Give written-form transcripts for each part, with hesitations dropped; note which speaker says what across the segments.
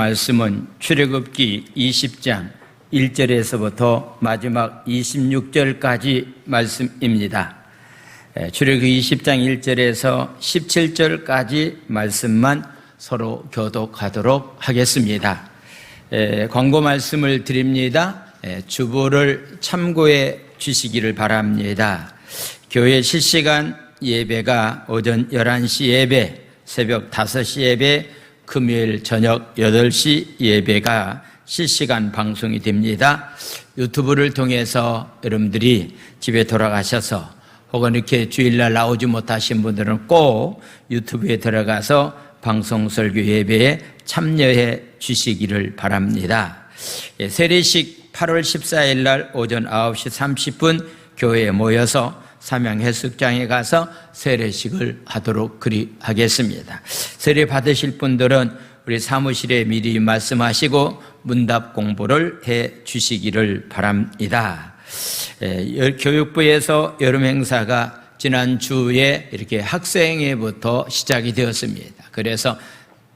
Speaker 1: 말씀은 출애굽기 20장 1절에서부터 마지막 26절까지 말씀입니다. 출애굽기 20장 1절에서 17절까지 말씀만 서로 교독하도록 하겠습니다. 광고 말씀을 드립니다. 주보를 참고해 주시기를 바랍니다. 교회 실시간 예배가 오전 11시 예배, 새벽 5시 예배, 금요일 저녁 8시 예배가 실시간 방송이 됩니다. 유튜브를 통해서 여러분들이 집에 돌아가셔서 혹은 이렇게 주일날 나오지 못하신 분들은 꼭 유튜브에 들어가서 방송 설교 예배에 참여해 주시기를 바랍니다. 세례식 8월 14일 날 오전 9시 30분 교회에 모여서 삼양해수장에 가서 세례식을 하도록 그리하겠습니다. 세례 받으실 분들은 우리 사무실에 미리 말씀하시고 문답 공부를 해 주시기를 바랍니다. 교육부에서 여름 행사가 지난주에 이렇게 학생회부터 시작이 되었습니다. 그래서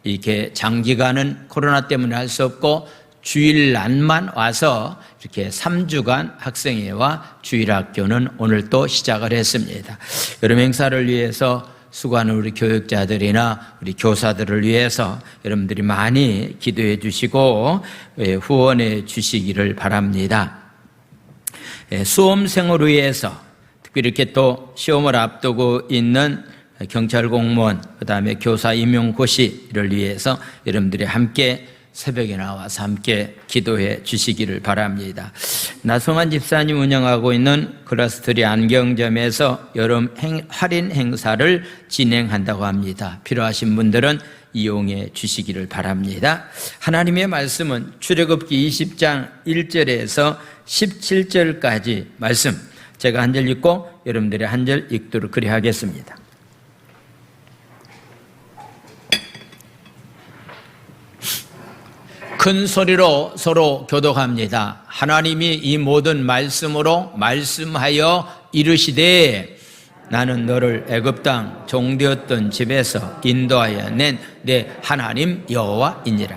Speaker 1: 이렇게 장기간은 코로나 때문에 할 수 없고 주일날만 와서 이렇게 3주간 학생회와 주일학교는 오늘 또 시작을 했습니다. 여름 행사를 위해서 수고하는 우리 교육자들이나 우리 교사들을 위해서 여러분들이 많이 기도해 주시고 후원해 주시기를 바랍니다. 수험생을 위해서 특별히 이렇게 또 시험을 앞두고 있는 경찰 공무원, 그 다음에 교사 임용고시를 위해서 여러분들이 함께 새벽에 나와서 함께 기도해 주시기를 바랍니다. 나성환 집사님 운영하고 있는 그라스트리 안경점에서 여름 할인 행사를 진행한다고 합니다. 필요하신 분들은 이용해 주시기를 바랍니다. 하나님의 말씀은 출애굽기 20장 1절에서 17절까지 말씀, 제가 한 절 읽고 여러분들이 한 절 읽도록 그리하겠습니다. 큰 소리로 서로 교독합니다. 하나님이 이 모든 말씀으로 말씀하여 이르시되 나는 너를 애굽 땅 종되었던 집에서 인도하여 낸 내 하나님 여호와이니라.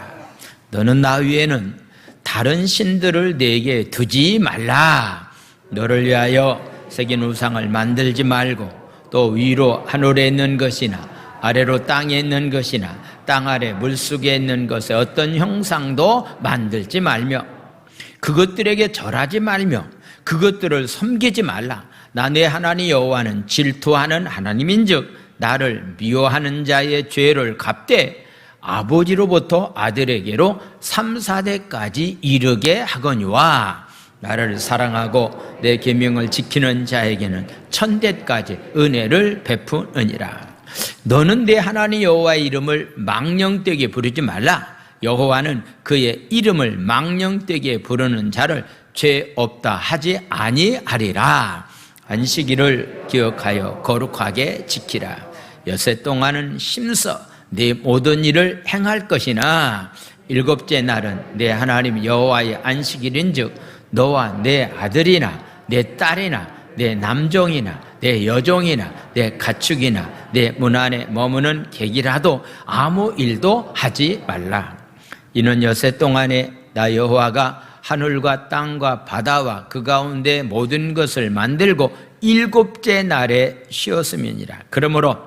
Speaker 1: 너는 나 위에는 다른 신들을 내게 두지 말라. 너를 위하여 새긴 우상을 만들지 말고 또 위로 하늘에 있는 것이나 아래로 땅에 있는 것이나 땅 아래 물속에 있는 것에 어떤 형상도 만들지 말며 그것들에게 절하지 말며 그것들을 섬기지 말라. 나 내 하나님 여호와는 질투하는 하나님인즉 나를 미워하는 자의 죄를 갚되 아버지로부터 아들에게로 3, 4대까지 이르게 하거니와 나를 사랑하고 내 계명을 지키는 자에게는 1000대까지 은혜를 베푸느니라. 너는 내 하나님 여호와의 이름을 망령되게 부르지 말라. 여호와는 그의 이름을 망령되게 부르는 자를 죄 없다 하지 아니하리라. 안식일을 기억하여 거룩하게 지키라. 여세 동안은 힘써 네 모든 일을 행할 것이나 일곱째 날은 내 하나님 여호와의 안식일인즉 너와 내 아들이나 내 딸이나 내 남종이나 내 여종이나 내 가축이나 내 문 안에 머무는 객이라도 아무 일도 하지 말라. 이는 여세 동안에 나 여호와가 하늘과 땅과 바다와 그 가운데 모든 것을 만들고 일곱째 날에 쉬었음이니라. 그러므로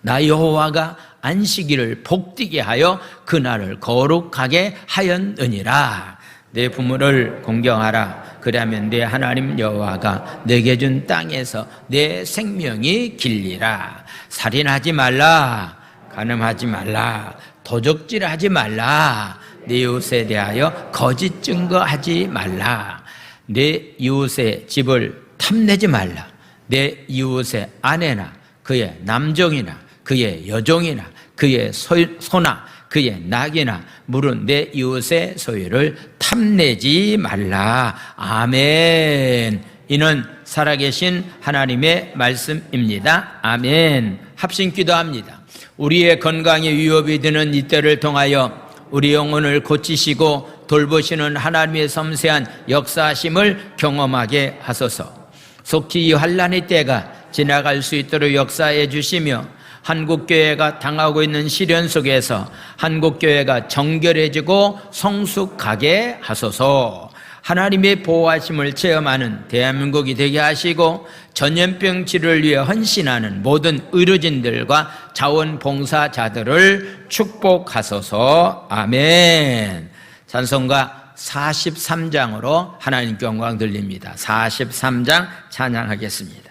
Speaker 1: 나 여호와가 안식일을 복되게 하여 그날을 거룩하게 하였느니라. 내 부모를 공경하라. 그러면 내 하나님 여호와가 내게 준 땅에서 내 생명이 길리라. 살인하지 말라. 간음하지 말라. 도적질하지 말라. 내 이웃에 대하여 거짓 증거하지 말라. 내 이웃의 집을 탐내지 말라. 내 이웃의 아내나 그의 남종이나 그의 여종이나 그의 소나 그의 낙이나 물은 내 이웃의 소유를 탐내지 말라. 아멘. 이는 살아계신 하나님의 말씀입니다. 아멘. 합심 기도합니다. 우리의 건강에 위협이 되는 이때를 통하여 우리 영혼을 고치시고 돌보시는 하나님의 섬세한 역사하심을 경험하게 하소서. 속히 이 환난의 때가 지나갈 수 있도록 역사해 주시며 한국교회가 당하고 있는 시련 속에서 한국교회가 정결해지고 성숙하게 하소서. 하나님의 보호하심을 체험하는 대한민국이 되게 하시고 전염병 치료를 위해 헌신하는 모든 의료진들과 자원봉사자들을 축복하소서. 아멘. 찬송가 43장으로 하나님께 영광 돌립니다. 43장 찬양하겠습니다.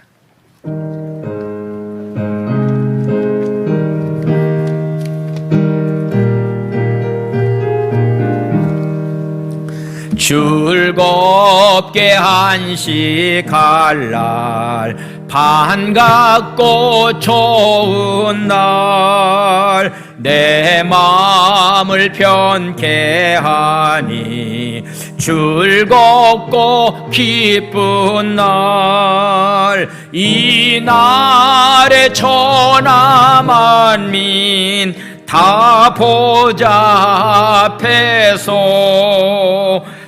Speaker 1: 즐겁게 한식할 날, 반갑고 좋은 날, 내 마음을 편케 하니 즐겁고 기쁜 날, 이 날에 천하 만민 다 보좌 앞에서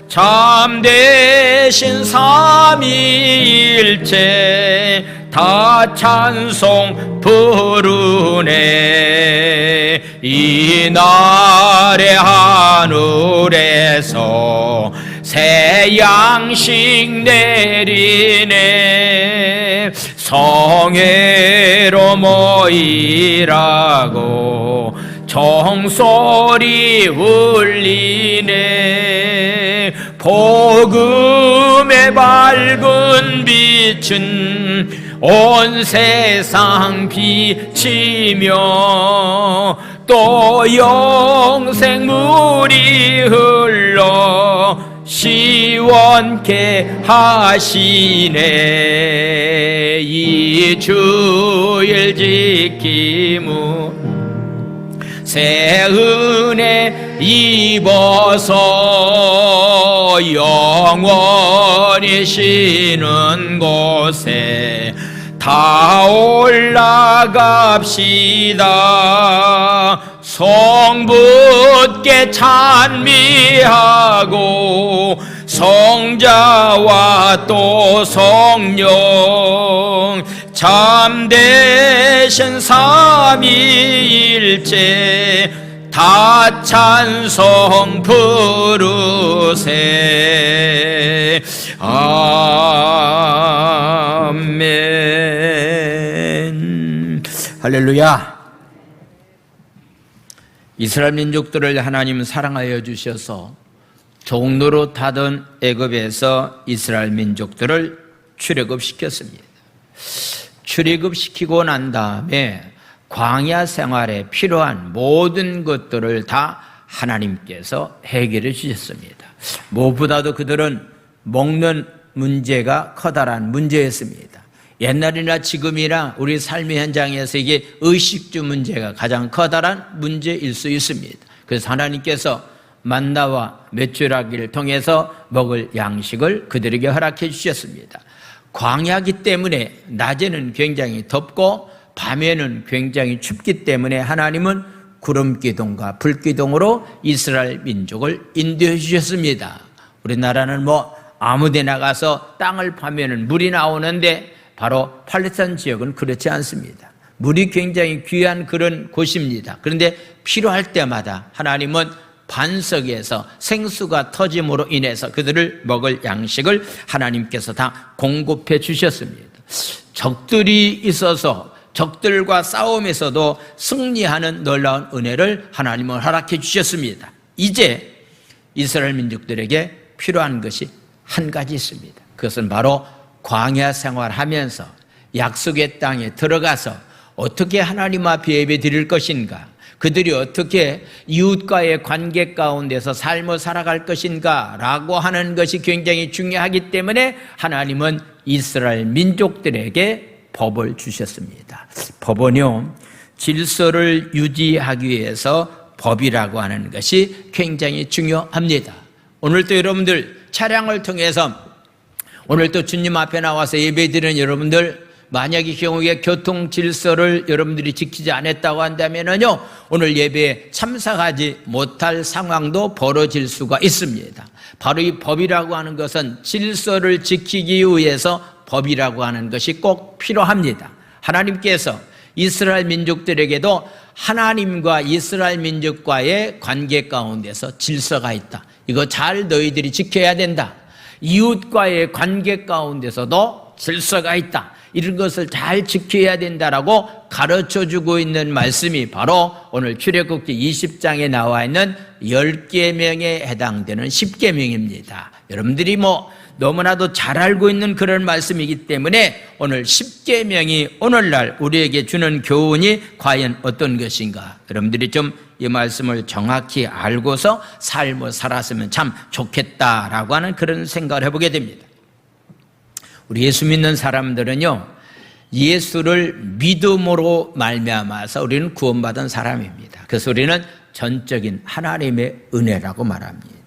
Speaker 1: 참되신 삼위일체 다 찬송 부르네. 이 날에 하늘에서 새 양식 내리네. 성회로 모이라고 종소리 울리네. 복음의 밝은 빛은 온 세상 비치며 또 영생물이 흘러 시원케 하시네. 이 주일 지킴은 새 은혜 입어서 영원히 쉬는 곳에 다 올라갑시다. 성부께 찬미하고 성자와 또 성령 참되신 삼위일체 다 찬송 부르세. 아멘. 할렐루야. 이스라엘 민족들을 하나님은 사랑하여 주셔서 종로로 타던 애굽에서 이스라엘 민족들을 출애굽시켰습니다. 출애굽시키고 난 다음에 광야 생활에 필요한 모든 것들을 다 하나님께서 해결해 주셨습니다. 무엇보다도 그들은 먹는 문제가 커다란 문제였습니다. 옛날이나 지금이나 우리 삶의 현장에서 이게 의식주 문제가 가장 커다란 문제일 수 있습니다. 그래서 하나님께서 만나와 메추라기를 통해서 먹을 양식을 그들에게 허락해 주셨습니다. 광야기 때문에 낮에는 굉장히 덥고 밤에는 굉장히 춥기 때문에 하나님은 구름기둥과 불기둥으로 이스라엘 민족을 인도해 주셨습니다. 우리나라는 아무데나 가서 땅을 파면은 물이 나오는데 바로 팔레스타인 지역은 그렇지 않습니다. 물이 굉장히 귀한 그런 곳입니다. 그런데 필요할 때마다 하나님은 반석에서 생수가 터짐으로 인해서 그들을 먹을 양식을 하나님께서 다 공급해 주셨습니다. 적들이 있어서 적들과 싸움에서도 승리하는 놀라운 은혜를 하나님은 허락해 주셨습니다. 이제 이스라엘 민족들에게 필요한 것이 한 가지 있습니다. 그것은 바로 광야 생활하면서 약속의 땅에 들어가서 어떻게 하나님 앞에 예배 드릴 것인가, 그들이 어떻게 이웃과의 관계 가운데서 삶을 살아갈 것인가 라고 하는 것이 굉장히 중요하기 때문에 하나님은 이스라엘 민족들에게 법을 주셨습니다. 법은요, 질서를 유지하기 위해서 법이라고 하는 것이 굉장히 중요합니다. 오늘도 여러분들 차량을 통해서 오늘도 주님 앞에 나와서 예배드리는 여러분들, 만약의 경우에 교통 질서를 여러분들이 지키지 않았다고 한다면요, 오늘 예배에 참석하지 못할 상황도 벌어질 수가 있습니다. 바로 이 법이라고 하는 것은 질서를 지키기 위해서 법이라고 하는 것이 꼭 필요합니다. 하나님께서 이스라엘 민족들에게도 하나님과 이스라엘 민족과의 관계 가운데서 질서가 있다. 이거 잘 너희들이 지켜야 된다. 이웃과의 관계 가운데서도 질서가 있다. 이런 것을 잘 지켜야 된다라고 가르쳐주고 있는 말씀이 바로 오늘 출애굽기 20장에 나와 있는 10계명에 해당되는 10계명입니다. 여러분들이 너무나도 잘 알고 있는 그런 말씀이기 때문에 오늘 10계명이 오늘날 우리에게 주는 교훈이 과연 어떤 것인가, 여러분들이 좀 이 말씀을 정확히 알고서 삶을 살았으면 참 좋겠다라고 하는 그런 생각을 해보게 됩니다. 우리 예수 믿는 사람들은요, 예수를 믿음으로 말미암아서 우리는 구원받은 사람입니다. 그래서 우리는 전적인 하나님의 은혜라고 말합니다.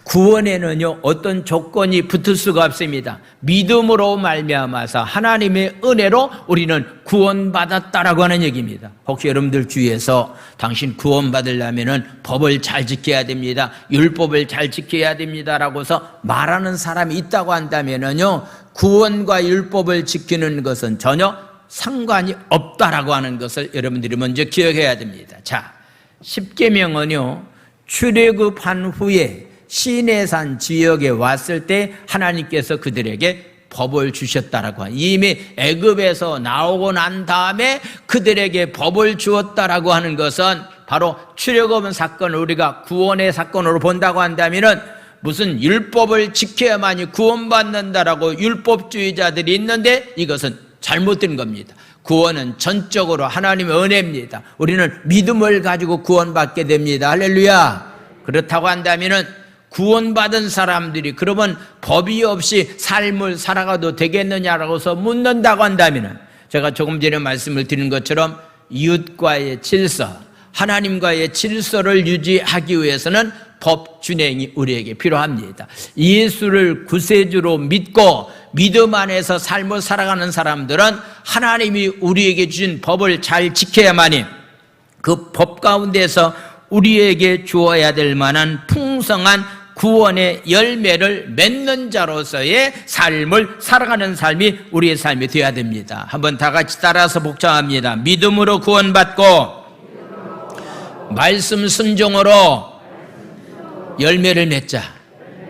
Speaker 1: 구원에는요, 어떤 조건이 붙을 수가 없습니다. 믿음으로 말미암아서 하나님의 은혜로 우리는 구원받았다라고 하는 얘기입니다. 혹시 여러분들 주위에서 당신 구원받으려면은 법을 잘 지켜야 됩니다, 율법을 잘 지켜야 됩니다라고서 말하는 사람이 있다고 한다면은요, 구원과 율법을 지키는 것은 전혀 상관이 없다라고 하는 것을 여러분들이 먼저 기억해야 됩니다. 자, 10계명은요, 출애굽한 후에 시내산 지역에 왔을 때 하나님께서 그들에게 법을 주셨다라고 하는, 이미 애굽에서 나오고 난 다음에 그들에게 법을 주었다라고 하는 것은 바로 출애굽 사건을 우리가 구원의 사건으로 본다고 한다면은 무슨 율법을 지켜야만이 구원받는다라고 율법주의자들이 있는데 이것은 잘못된 겁니다. 구원은 전적으로 하나님의 은혜입니다. 우리는 믿음을 가지고 구원받게 됩니다. 할렐루야. 그렇다고 한다면은 구원받은 사람들이 그러면 법이 없이 삶을 살아가도 되겠느냐라고서 묻는다고 한다면은, 제가 조금 전에 말씀을 드린 것처럼 이웃과의 질서, 하나님과의 질서를 유지하기 위해서는 법 준행이 우리에게 필요합니다. 예수를 구세주로 믿고 믿음 안에서 삶을 살아가는 사람들은 하나님이 우리에게 주신 법을 잘 지켜야만이 그 법 가운데서 우리에게 주어야 될 만한 풍성한 구원의 열매를 맺는 자로서의 삶을 살아가는 삶이 우리의 삶이 되어야 됩니다. 한번 다 같이 따라서 복唱합니다. 믿음으로 구원받고 말씀 순종으로 열매를 맺자.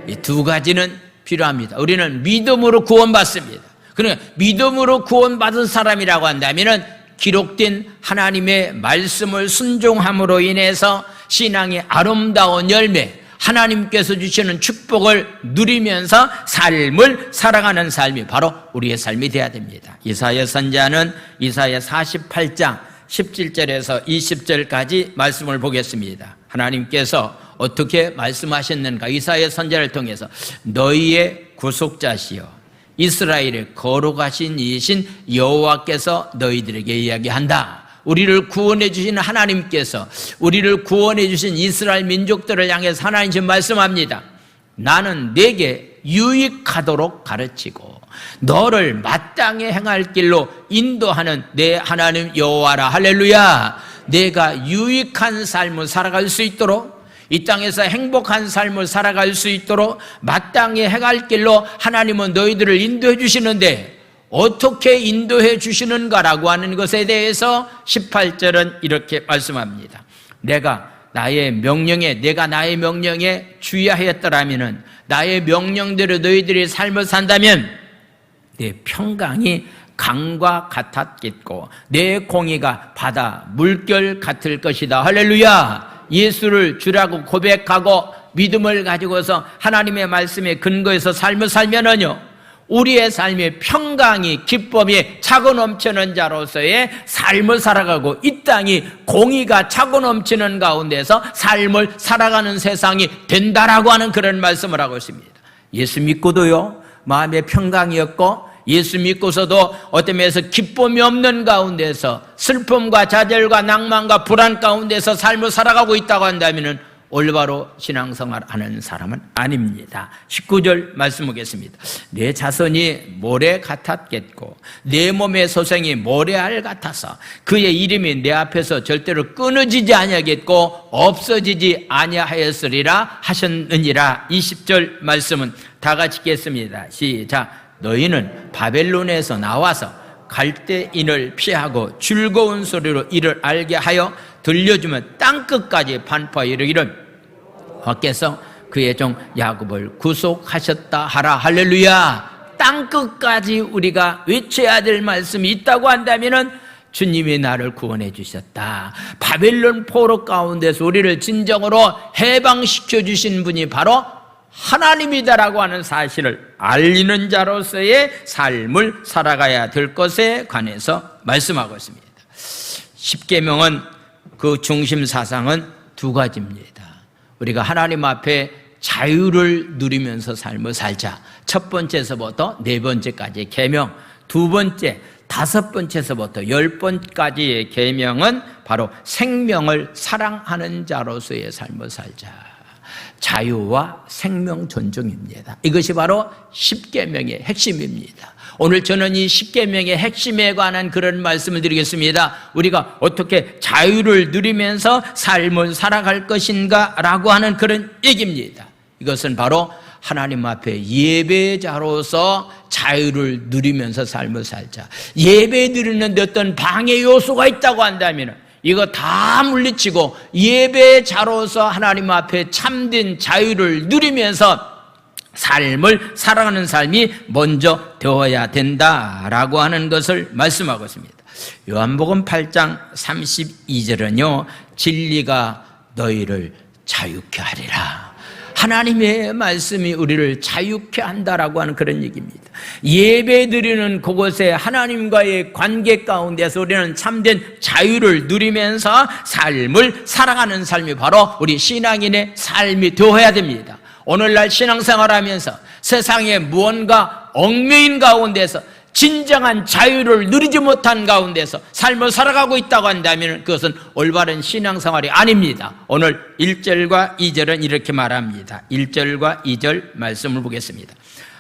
Speaker 1: 이 두 가지는 필요합니다. 우리는 믿음으로 구원받습니다. 그러니까 믿음으로 구원받은 사람이라고 한다면은 기록된 하나님의 말씀을 순종함으로 인해서 신앙의 아름다운 열매, 하나님께서 주시는 축복을 누리면서 삶을 살아가는 삶이 바로 우리의 삶이 되어야 됩니다. 이사야 선지자는 이사야 48장 17절에서 20절까지 말씀을 보겠습니다. 하나님께서 어떻게 말씀하셨는가? 이사야 선지자를 통해서 너희의 구속자시여 이스라엘의 거룩하신 이신 여호와께서 너희들에게 이야기한다. 우리를 구원해 주신 하나님께서 우리를 구원해 주신 이스라엘 민족들을 향해서 하나님 지금 말씀합니다. 나는 내게 유익하도록 가르치고 너를 마땅히 행할 길로 인도하는 내 하나님 여호와라. 할렐루야. 내가 유익한 삶을 살아갈 수 있도록, 이 땅에서 행복한 삶을 살아갈 수 있도록 마땅히 행할 길로 하나님은 너희들을 인도해 주시는데 어떻게 인도해 주시는가라고 하는 것에 대해서 18절은 이렇게 말씀합니다. 내가 나의 명령에 주의하였더라면은, 나의 명령대로 너희들이 삶을 산다면 내 평강이 강과 같았겠고 내 공의가 바다 물결 같을 것이다. 할렐루야. 예수를 주라고 고백하고 믿음을 가지고서 하나님의 말씀에 근거해서 삶을 살면은요, 우리의 삶의 평강이 기쁨이 차고 넘치는 자로서의 삶을 살아가고 이 땅이 공의가 차고 넘치는 가운데서 삶을 살아가는 세상이 된다라고 하는 그런 말씀을 하고 있습니다. 예수 믿고도요 마음에 평강이 없고, 예수 믿고서도 어떤 면에서 기쁨이 없는 가운데서 슬픔과 좌절과 낭만과 불안 가운데서 삶을 살아가고 있다고 한다면 올바로 신앙생활하는 사람은 아닙니다. 19절 말씀 보겠습니다. 내 자손이 모래 같았겠고 내 몸의 소생이 모래알 같아서 그의 이름이 내 앞에서 절대로 끊어지지 아니하겠고 없어지지 아니하였으리라 하셨느니라. 20절 말씀은 다 같이 읽겠습니다. 시작. 너희는 바벨론에서 나와서 갈대인을 피하고 즐거운 소리로 이를 알게 하여 들려주면 땅끝까지 반포하여 이르기를 주께서 그의 종 야곱을 구속하셨다 하라. 할렐루야. 땅끝까지 우리가 외쳐야 될 말씀이 있다고 한다면은 주님이 나를 구원해 주셨다. 바벨론 포로 가운데서 우리를 진정으로 해방시켜 주신 분이 바로 하나님이다라고 하는 사실을 알리는 자로서의 삶을 살아가야 될 것에 관해서 말씀하고 있습니다. 십계명은 그 중심 사상은 두 가지입니다. 우리가 하나님 앞에 자유를 누리면서 삶을 살자. 첫 번째서부터 네 번째까지의 계명, 두 번째, 다섯 번째서부터 10번까지의 계명은 바로 생명을 사랑하는 자로서의 삶을 살자. 자유와 생명 존중입니다. 이것이 바로 십계명의 핵심입니다. 오늘 저는 이 십계명의 핵심에 관한 그런 말씀을 드리겠습니다. 우리가 어떻게 자유를 누리면서 삶을 살아갈 것인가 라고 하는 그런 얘기입니다. 이것은 바로 하나님 앞에 예배자로서 자유를 누리면서 삶을 살자. 예배 드리는데 어떤 방해 요소가 있다고 한다면 이거 다 물리치고 예배자로서 하나님 앞에 참된 자유를 누리면서 삶을 살아가는 삶이 먼저 되어야 된다라고 하는 것을 말씀하고 있습니다. 요한복음 8장 32절은요, 진리가 너희를 자유케 하리라. 하나님의 말씀이 우리를 자유케 한다라고 하는 그런 얘기입니다. 예배 드리는 그곳에 하나님과의 관계 가운데서 우리는 참된 자유를 누리면서 삶을 살아가는 삶이 바로 우리 신앙인의 삶이 되어야 됩니다. 오늘날 신앙생활하면서 세상에 무언가 얽매인 가운데서 진정한 자유를 누리지 못한 가운데서 삶을 살아가고 있다고 한다면 그것은 올바른 신앙생활이 아닙니다. 오늘 1절과 2절은 이렇게 말합니다. 1절과 2절 말씀을 보겠습니다.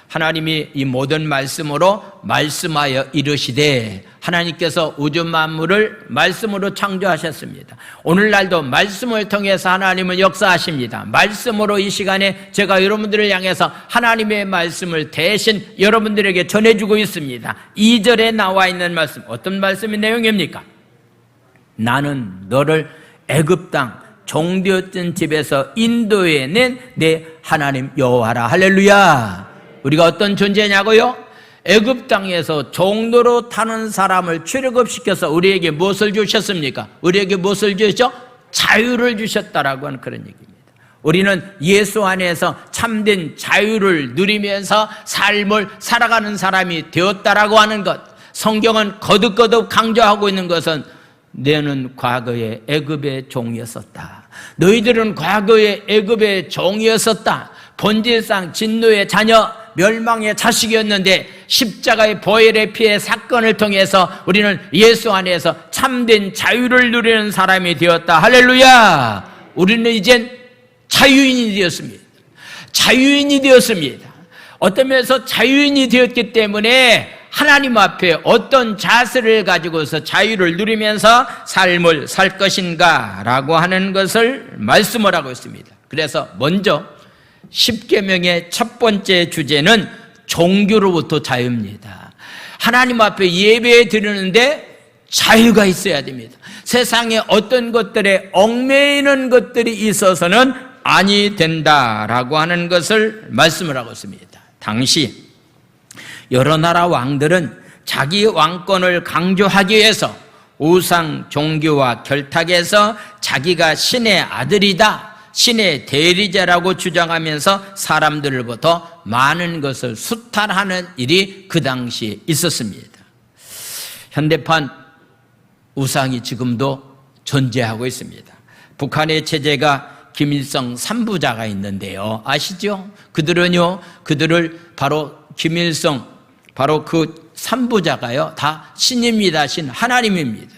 Speaker 1: 하나님이 이 모든 말씀으로 말씀하여 이르시되, 하나님께서 우주 만물을 말씀으로 창조하셨습니다. 오늘날도 말씀을 통해서 하나님은 역사하십니다. 말씀으로 이 시간에 제가 여러분들을 향해서 하나님의 말씀을 대신 여러분들에게 전해주고 있습니다. 2절에 나와 있는 말씀, 어떤 말씀의 내용입니까? 나는 너를 애굽 땅 종되었던 집에서 인도해낸 내 하나님 여호와라. 할렐루야. 우리가 어떤 존재냐고요? 애굽 땅에서 종로로 타는 사람을 출애굽시켜서 우리에게 무엇을 주셨습니까? 우리에게 무엇을 주셨죠? 자유를 주셨다라고 하는 그런 얘기입니다. 우리는 예수 안에서 참된 자유를 누리면서 삶을 살아가는 사람이 되었다라고 하는 것, 성경은 거듭거듭 강조하고 있는 것은 너는 과거에 애굽의 종이었었다. 너희들은 과거에 애굽의 종이었었다. 본질상 진노의 자녀, 멸망의 자식이었는데 십자가의 보혈의 피의 사건을 통해서 우리는 예수 안에서 참된 자유를 누리는 사람이 되었다. 할렐루야. 우리는 이젠 자유인이 되었습니다. 자유인이 되었습니다. 어떤 면에서 자유인이 되었기 때문에 하나님 앞에 어떤 자세를 가지고서 자유를 누리면서 삶을 살 것인가 라고 하는 것을 말씀을 하고 있습니다. 그래서 먼저 십계명의 첫 번째 주제는 종교로부터 자유입니다. 하나님 앞에 예배 드리는데 자유가 있어야 됩니다. 세상에 어떤 것들에 얽매이는 것들이 있어서는 아니 된다라고 하는 것을 말씀을 하고 있습니다. 당시 여러 나라 왕들은 자기 왕권을 강조하기 위해서 우상 종교와 결탁해서 자기가 신의 아들이다, 신의 대리자라고 주장하면서 사람들로부터 많은 것을 수탈하는 일이 그 당시에 있었습니다. 현대판 우상이 지금도 존재하고 있습니다. 북한의 체제가 김일성 3부자가 있는데요, 아시죠? 그들을 바로 김일성, 바로 그 3부자가요 다 신입니다. 신, 하나님입니다.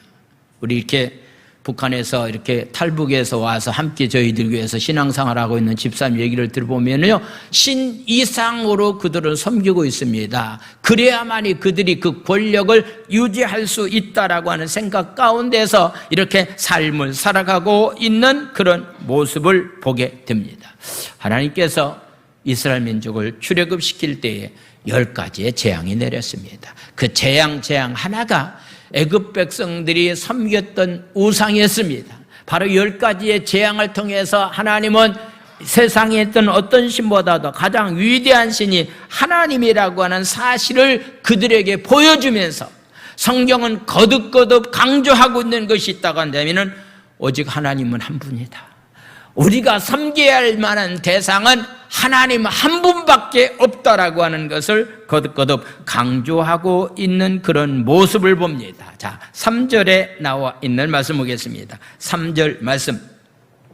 Speaker 1: 우리 이렇게 북한에서 이렇게 탈북해서 와서 함께 저희들 위해서 신앙생활하고 있는 집사님 얘기를 들어보면요, 신 이상으로 그들은 섬기고 있습니다. 그래야만이 그들이 그 권력을 유지할 수 있다라고 하는 생각 가운데서 이렇게 삶을 살아가고 있는 그런 모습을 보게 됩니다. 하나님께서 이스라엘 민족을 출애굽시킬 때에 10가지의 재앙이 내렸습니다. 그 재앙 하나가 애굽 백성들이 섬겼던 우상이었습니다. 바로 10가지의 재앙을 통해서 하나님은 세상에 있던 어떤 신보다도 가장 위대한 신이 하나님이라고 하는 사실을 그들에게 보여주면서 성경은 거듭거듭 강조하고 있는 것이 있다고 한다면 오직 하나님은 한 분이다. 우리가 섬겨야 할 만한 대상은 하나님 한 분밖에 없다라고 하는 것을 거듭거듭 강조하고 있는 그런 모습을 봅니다. 자, 3절에 나와 있는 말씀 보겠습니다. 3절 말씀.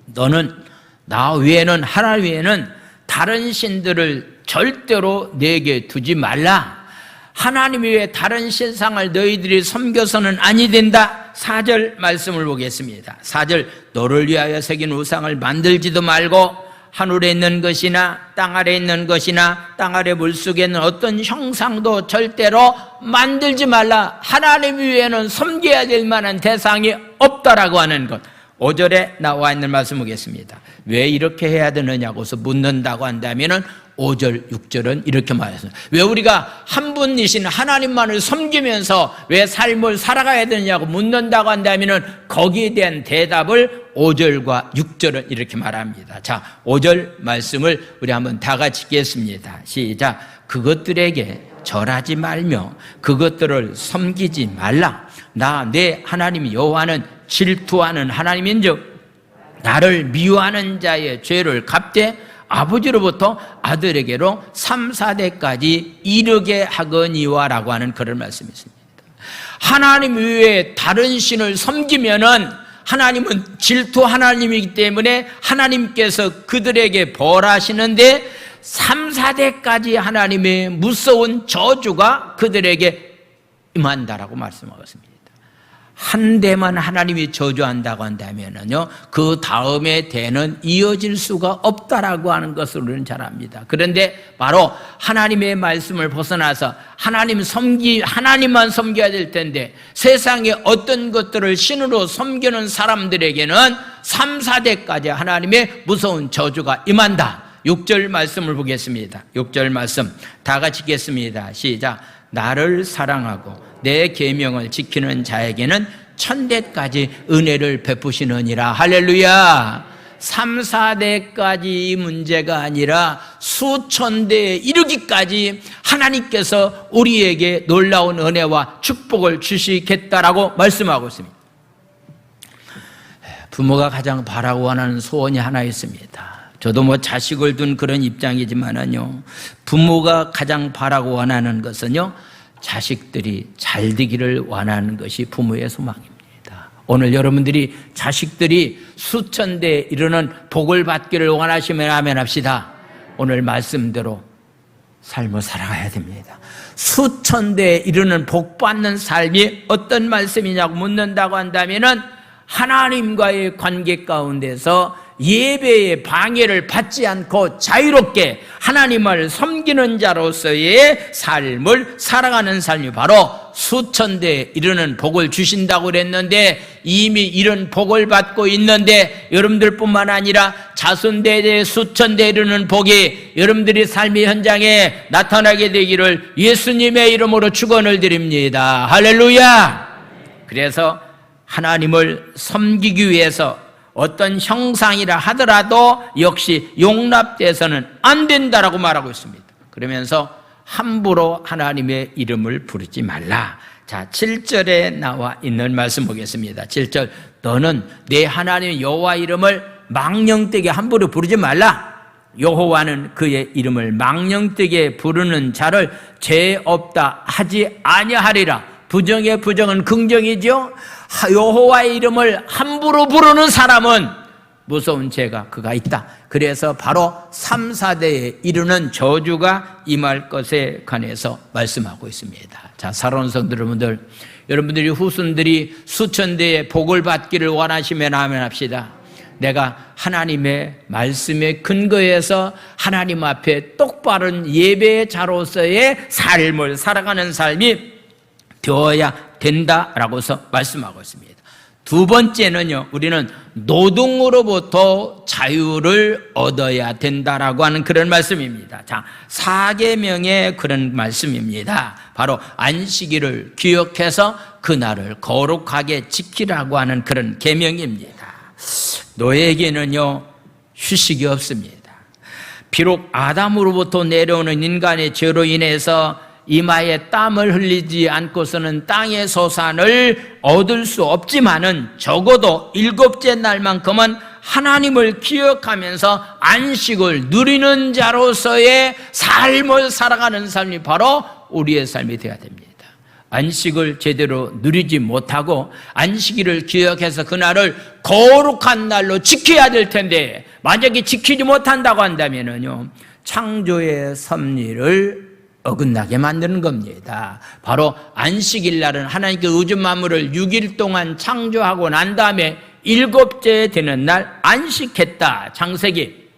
Speaker 1: 너는 나 외에는, 하나님 외에는 다른 신들을 절대로 내게 두지 말라. 하나님 외에 다른 신상을 너희들이 섬겨서는 아니 된다. 4절 말씀을 보겠습니다. 4절, 너를 위하여 새긴 우상을 만들지도 말고 하늘에 있는 것이나 땅 아래에 있는 것이나 땅 아래 물속에 있는 어떤 형상도 절대로 만들지 말라. 하나님 외에는 섬겨야 될 만한 대상이 없다라고 하는 것. 5절에 나와 있는 말씀 보겠습니다. 왜 이렇게 해야 되느냐고서 묻는다고 한다면은 5절, 6절은 이렇게 말했습니다. 왜 우리가 한 분이신 하나님만을 섬기면서 왜 삶을 살아가야 되느냐고 묻는다고 한다면은 거기에 대한 대답을 5절과 6절은 이렇게 말합니다. 자, 5절 말씀을 우리 한번 다 같이 읽겠습니다. 시작. 그것들에게 절하지 말며 그것들을 섬기지 말라. 나 내 하나님 여호와는 질투하는 하나님인즉 나를 미워하는 자의 죄를 갚되 아버지로부터 아들에게로 3, 4대까지 이르게 하거니와라고 하는 그런 말씀이 있습니다. 하나님 외에 다른 신을 섬기면은 하나님은 질투 하나님이기 때문에 하나님께서 그들에게 벌하시는데 3, 4대까지 하나님의 무서운 저주가 그들에게 임한다라고 말씀하고 있습니다. 한 대만 하나님이 저주한다고 한다면요, 그 다음에 대는 이어질 수가 없다라고 하는 것을 우리는 잘 압니다. 그런데 바로 하나님의 말씀을 벗어나서 하나님만 섬겨야 될 텐데 세상에 어떤 것들을 신으로 섬기는 사람들에게는 3, 4대까지 하나님의 무서운 저주가 임한다. 6절 말씀을 보겠습니다. 6절 말씀 다 같이 읽겠습니다. 시작. 나를 사랑하고 내 계명을 지키는 자에게는 1000대까지 은혜를 베푸시느니라. 할렐루야. 3, 4대까지 문제가 아니라 수천 대에 이르기까지 하나님께서 우리에게 놀라운 은혜와 축복을 주시겠다라고 말씀하고 있습니다. 부모가 가장 바라고 원하는 소원이 하나 있습니다. 저도 자식을 둔 그런 입장이지만은요, 부모가 가장 바라고 원하는 것은요, 자식들이 잘 되기를 원하는 것이 부모의 소망입니다. 오늘 여러분들이 자식들이 수천 대에 이르는 복을 받기를 원하시면 아멘 합시다. 오늘 말씀대로 삶을 살아가야 됩니다. 수천 대에 이르는 복 받는 삶이 어떤 말씀이냐고 묻는다고 한다면은 하나님과의 관계 가운데서 예배의 방해를 받지 않고 자유롭게 하나님을 섬기는 자로서의 삶을 살아가는 삶이 바로 수천 대에 이르는 복을 주신다고 그랬는데 이미 이런 복을 받고 있는데 여러분들뿐만 아니라 자손대에 수천 대에 이르는 복이 여러분들이 삶의 현장에 나타나게 되기를 예수님의 이름으로 축원을 드립니다. 할렐루야. 그래서 하나님을 섬기기 위해서 어떤 형상이라 하더라도 역시 용납돼서는 안 된다라고 말하고 있습니다. 그러면서 함부로 하나님의 이름을 부르지 말라. 자, 7절에 나와 있는 말씀 보겠습니다. 7절, 너는 내 하나님 여호와 이름을 망령되게 함부로 부르지 말라. 여호와는 그의 이름을 망령되게 부르는 자를 죄 없다 하지 아니하리라. 부정의 부정은 긍정이죠. 여호와의 이름을 함부로 부르는 사람은 무서운 죄가 그가 있다. 그래서 바로 3, 4대에 이르는 저주가 임할 것에 관해서 말씀하고 있습니다. 자, 사랑하는 성도 여러분들, 여러분들이 후손들이 수천 대의 복을 받기를 원하시면 아멘 합시다. 내가 하나님의 말씀에 근거해서 하나님 앞에 똑바른 예배의 자로서의 삶을 살아가는 삶이 되어야 된다라고서 말씀하고 있습니다. 두 번째는요, 우리는 노동으로부터 자유를 얻어야 된다라고 하는 그런 말씀입니다. 자, 4계명의 그런 말씀입니다. 바로 안식일을 기억해서 그날을 거룩하게 지키라고 하는 그런 계명입니다. 노예에게는요, 휴식이 없습니다. 비록 아담으로부터 내려오는 인간의 죄로 인해서 이마에 땀을 흘리지 않고서는 땅의 소산을 얻을 수 없지만은 적어도 7째 날만큼은 하나님을 기억하면서 안식을 누리는 자로서의 삶을 살아가는 삶이 바로 우리의 삶이 되어야 됩니다. 안식을 제대로 누리지 못하고 안식일을 기억해서 그날을 거룩한 날로 지켜야 될 텐데, 만약에 지키지 못한다고 한다면요, 창조의 섭리를 어긋나게 만드는 겁니다. 바로 안식일 날은 하나님께 우주 만물을 6일 동안 창조하고 난 다음에 7째 되는 날 안식했다. 창세기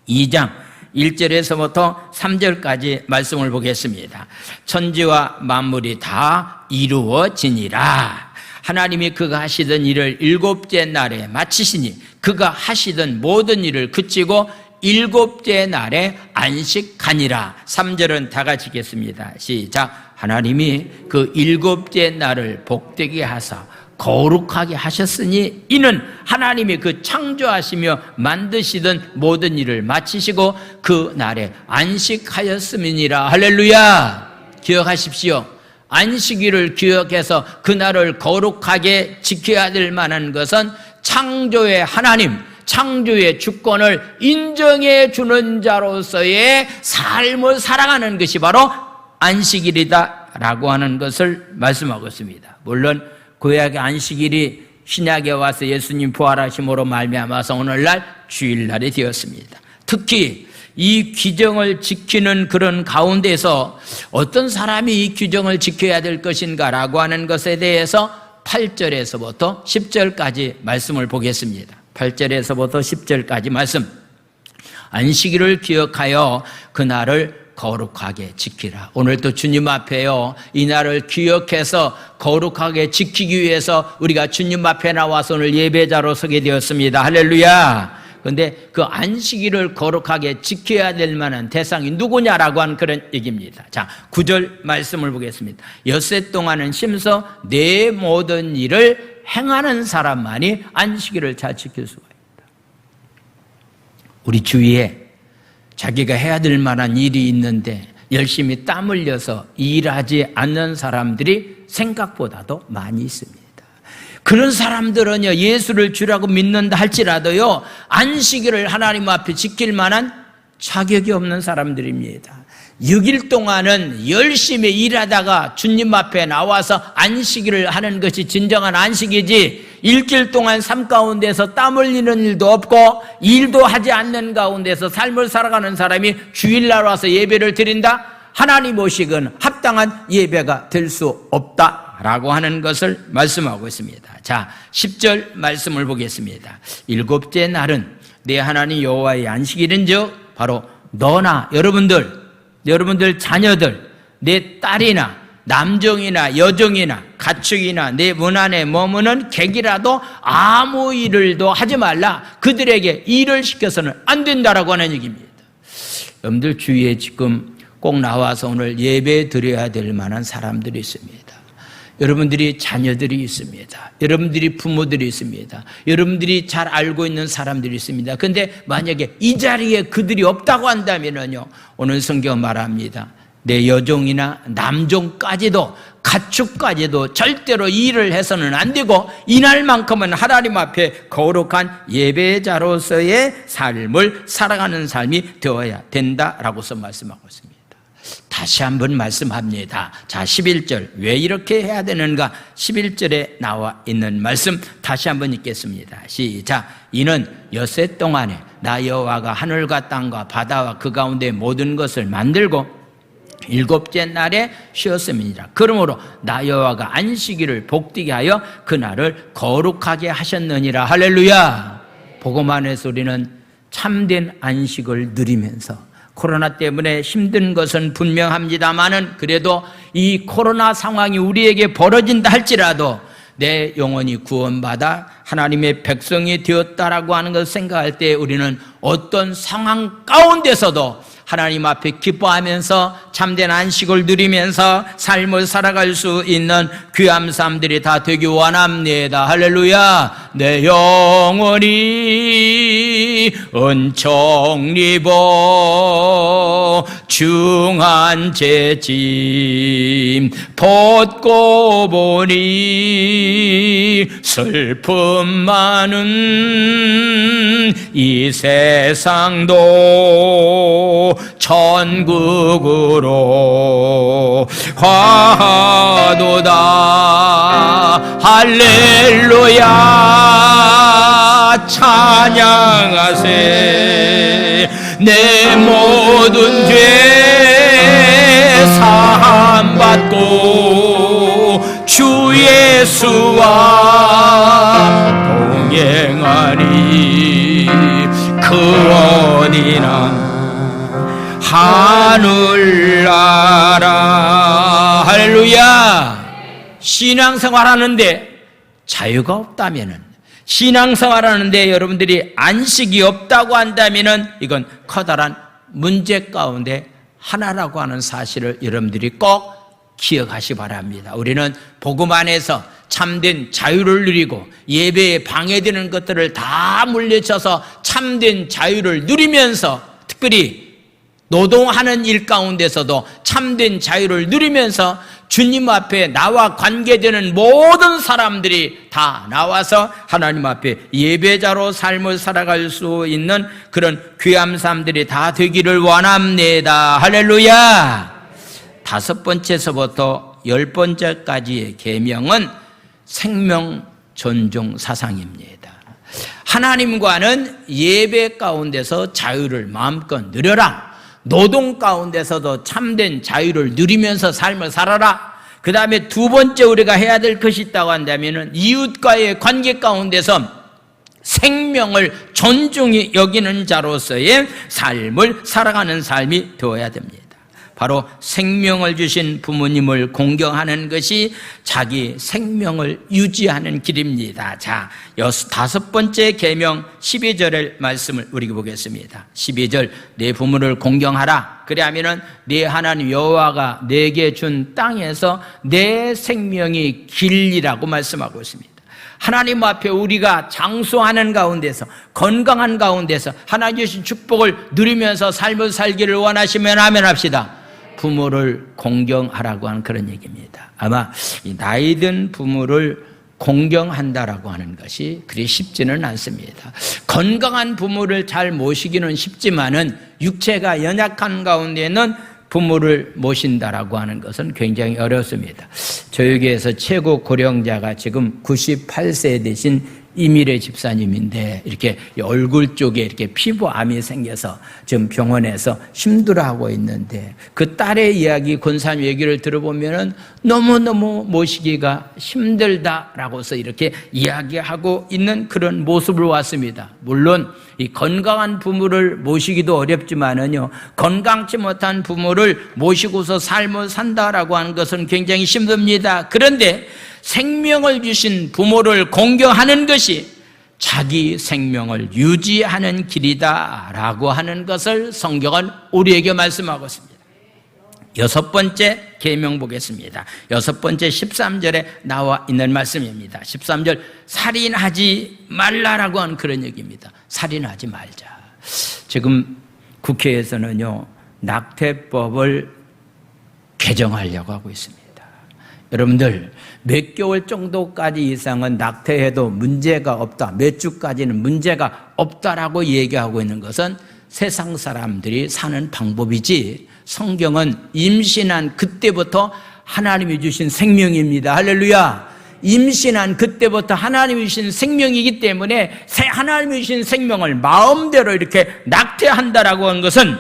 Speaker 1: 2장 1절에서부터 3절까지 말씀을 보겠습니다. 천지와 만물이 다 이루어지니라. 하나님이 그가 하시던 일을 7째 날에 마치시니 그가 하시던 모든 일을 그치고 7째 날에 안식하니라. 3절은 다 같이 읽겠습니다. 시작. 하나님이 그 7째 날을 복되게 하사 거룩하게 하셨으니 이는 하나님이 그 창조하시며 만드시던 모든 일을 마치시고 그 날에 안식하였음이니라. 할렐루야. 기억하십시오. 안식일을 기억해서 그 날을 거룩하게 지켜야 될 만한 것은 창조의 하나님, 창조의 주권을 인정해 주는 자로서의 삶을 살아가는 것이 바로 안식일이다라고 하는 것을 말씀하고 있습니다. 물론 구약의 안식일이 신약에 와서 예수님 부활하심으로 말미암아서 오늘날 주일날이 되었습니다. 특히 이 규정을 지키는 그런 가운데서 어떤 사람이 이 규정을 지켜야 될 것인가라고 하는 것에 대해서 8절에서부터 10절까지 말씀을 보겠습니다. 8절에서부터 10절까지 말씀. 안식일을 기억하여 그날을 거룩하게 지키라. 오늘도 주님 앞에요, 이 날을 기억해서 거룩하게 지키기 위해서 우리가 주님 앞에 나와서 오늘 예배자로 서게 되었습니다. 할렐루야. 그런데 그 안식일을 거룩하게 지켜야 될 만한 대상이 누구냐라고 하는 그런 얘기입니다. 자, 9절 말씀을 보겠습니다. 엿새 동안은 심서 내 모든 일을 행하는 사람만이 안식일을 잘 지킬 수가 있다. 우리 주위에 자기가 해야 될 만한 일이 있는데 열심히 땀 흘려서 일하지 않는 사람들이 생각보다도 많이 있습니다. 그런 사람들은요, 예수를 주라고 믿는다 할지라도요, 안식일을 하나님 앞에 지킬 만한 자격이 없는 사람들입니다. 6일 동안은 열심히 일하다가 주님 앞에 나와서 안식일을 하는 것이 진정한 안식이지, 일주일 동안 삶 가운데서 땀 흘리는 일도 없고 일도 하지 않는 가운데서 삶을 살아가는 사람이 주일날 와서 예배를 드린다? 하나님 오시기는 합당한 예배가 될 수 없다라고 하는 것을 말씀하고 있습니다. 자, 10절 말씀을 보겠습니다. 7째 날은 내 하나님 여호와의 안식일인즉 바로 너나 여러분들 자녀들, 내 딸이나 남종이나 여종이나 가축이나 내 문 안에 머무는 객이라도 아무 일을도 하지 말라. 그들에게 일을 시켜서는 안 된다라고 하는 얘기입니다. 여러분들 주위에 지금 꼭 나와서 오늘 예배 드려야 될 만한 사람들이 있습니다. 여러분들이 자녀들이 있습니다. 여러분들이 부모들이 있습니다. 여러분들이 잘 알고 있는 사람들이 있습니다. 그런데 만약에 이 자리에 그들이 없다고 한다면요, 오늘 성경 말합니다. 내 여종이나 남종까지도 가축까지도 절대로 일을 해서는 안 되고 이날만큼은 하나님 앞에 거룩한 예배자로서의 삶을 살아가는 삶이 되어야 된다라고서 말씀하고 있습니다. 다시 한번 말씀합니다. 자, 11절 왜 이렇게 해야 되는가? 11절에 나와 있는 말씀 다시 한번 읽겠습니다. 시작. 이는 엿새 동안에 나 여호와가 하늘과 땅과 바다와 그 가운데 모든 것을 만들고 7째 날에 쉬었음이니라. 그러므로 나 여호와가 안식일을 복되게 하여 그날을 거룩하게 하셨느니라. 할렐루야. 복음 안에서 우리는 참된 안식을 누리면서 코로나 때문에 힘든 것은 분명합니다만은 그래도 이 코로나 상황이 우리에게 벌어진다 할지라도 내 영혼이 구원받아 하나님의 백성이 되었다라고 하는 것을 생각할 때 우리는 어떤 상황 가운데서도 하나님 앞에 기뻐하면서 참된 안식을 누리면서 삶을 살아갈 수 있는 귀한 삶들이 다 되기 원합니다. 할렐루야. 내 영혼이 은총 입어 중한 죄짐 벗고 보니 슬픔 많은 이 세상도 천국으로 화도다. 할렐루야. 찬양하세. 내 모든 죄 사함받고 주 예수와 동행하리. 그 어디나 하늘나라. 할렐루야. 신앙생활하는데 자유가 없다면은, 신앙생활하는데 여러분들이 안식이 없다고 한다면은 이건 커다란 문제 가운데 하나라고 하는 사실을 여러분들이 꼭 기억하시 바랍니다. 우리는 복음 안에서 참된 자유를 누리고 예배에 방해되는 것들을 다 물리쳐서 참된 자유를 누리면서, 특별히 노동하는 일 가운데서도 참된 자유를 누리면서 주님 앞에 나와 관계되는 모든 사람들이 다 나와서 하나님 앞에 예배자로 삶을 살아갈 수 있는 그런 귀한 삶들이 다 되기를 원합니다. 할렐루야. 5번째서부터 10번째까지의 계명은 생명 존중 사상입니다. 하나님과는 예배 가운데서 자유를 마음껏 누려라. 노동 가운데서도 참된 자유를 누리면서 삶을 살아라. 그 다음에 2번째 우리가 해야 될 것이 있다고 한다면 이웃과의 관계 가운데서 생명을 존중히 여기는 자로서의 삶을 살아가는 삶이 되어야 됩니다. 바로 생명을 주신 부모님을 공경하는 것이 자기 생명을 유지하는 길입니다. 자, 5번째 계명 12절의 말씀을 우리 보겠습니다. 12절, 내 부모를 공경하라. 그래야면은 내 하나님 여호와가 내게 준 땅에서 내 생명이 길리라고 말씀하고 있습니다. 하나님 앞에 우리가 장수하는 가운데서, 건강한 가운데서 하나님 주신 축복을 누리면서 삶을 살기를 원하시면 아멘 합시다. 부모를 공경하라고 하는 그런 얘기입니다. 아마 나이 든 부모를 공경한다라고 하는 것이 그리 쉽지는 않습니다. 건강한 부모를 잘 모시기는 쉽지만은 육체가 연약한 가운데는 부모를 모신다라고 하는 것은 굉장히 어렵습니다. 저에게서 최고 고령자가 지금 98세 되신 이미래 집사님인데 이렇게 얼굴 쪽에 이렇게 피부암이 생겨서 지금 병원에서 힘들어하고 있는데 그 딸의 이야기, 권사님 얘기를 들어보면은 너무너무 모시기가 힘들다라고서 이렇게 이야기하고 있는 그런 모습을 봤습니다. 물론 이 건강한 부모를 모시기도 어렵지만은요, 건강치 못한 부모를 모시고서 삶을 산다라고 하는 것은 굉장히 힘듭니다. 그런데 생명을 주신 부모를 공경하는 것이 자기 생명을 유지하는 길이다라고 하는 것을 성경은 우리에게 말씀하고 있습니다. 6번째 계명 보겠습니다. 6번째 13절에 나와 있는 말씀입니다. 13절, 살인하지 말라라고 하는 그런 얘기입니다. 살인하지 말자. 지금 국회에서는요, 낙태법을 개정하려고 하고 있습니다. 여러분들, 몇 개월 정도까지 이상은 낙태해도 문제가 없다, 몇 주까지는 문제가 없다라고 얘기하고 있는 것은 세상 사람들이 사는 방법이지, 성경은 임신한 그때부터 하나님이 주신 생명입니다. 할렐루야. 임신한 그때부터 하나님이 주신 생명이기 때문에 하나님이 주신 생명을 마음대로 이렇게 낙태한다라고 하는 것은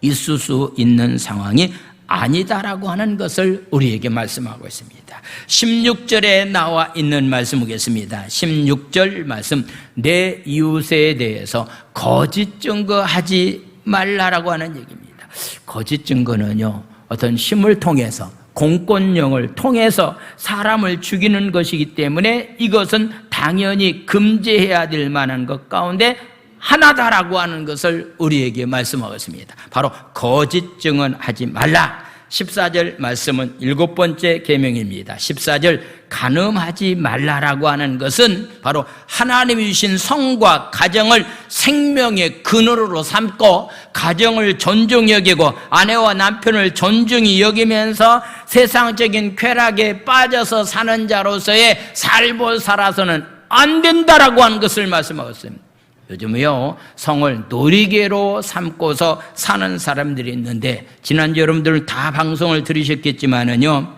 Speaker 1: 있을 수 있는 상황이 아니다라고 하는 것을 우리에게 말씀하고 있습니다. 16절에 나와 있는 말씀 보겠습니다. 16절 말씀, 내 이웃에 대해서 거짓 증거하지 말라라고 하는 얘기입니다. 거짓 증거는요, 어떤 힘을 통해서 공권력을 통해서 사람을 죽이는 것이기 때문에 이것은 당연히 금지해야 될 만한 것 가운데 하나다라고 하는 것을 우리에게 말씀하고 있습니다. 바로 거짓 증언하지 말라. 14절 말씀은 7번째 계명입니다. 14절 간음하지 말라라고 하는 것은 바로 하나님이 주신 성과 가정을 생명의 근원으로 삼고 가정을 존중히 여기고 아내와 남편을 존중히 여기면서 세상적인 쾌락에 빠져서 사는 자로서의 삶을 살아서는 안 된다라고 하는 것을 말씀하고 있습니다. 요즘은요, 성을 놀이개로 삼고서 사는 사람들이 있는데, 지난주 여러분들 다 방송을 들으셨겠지만은요,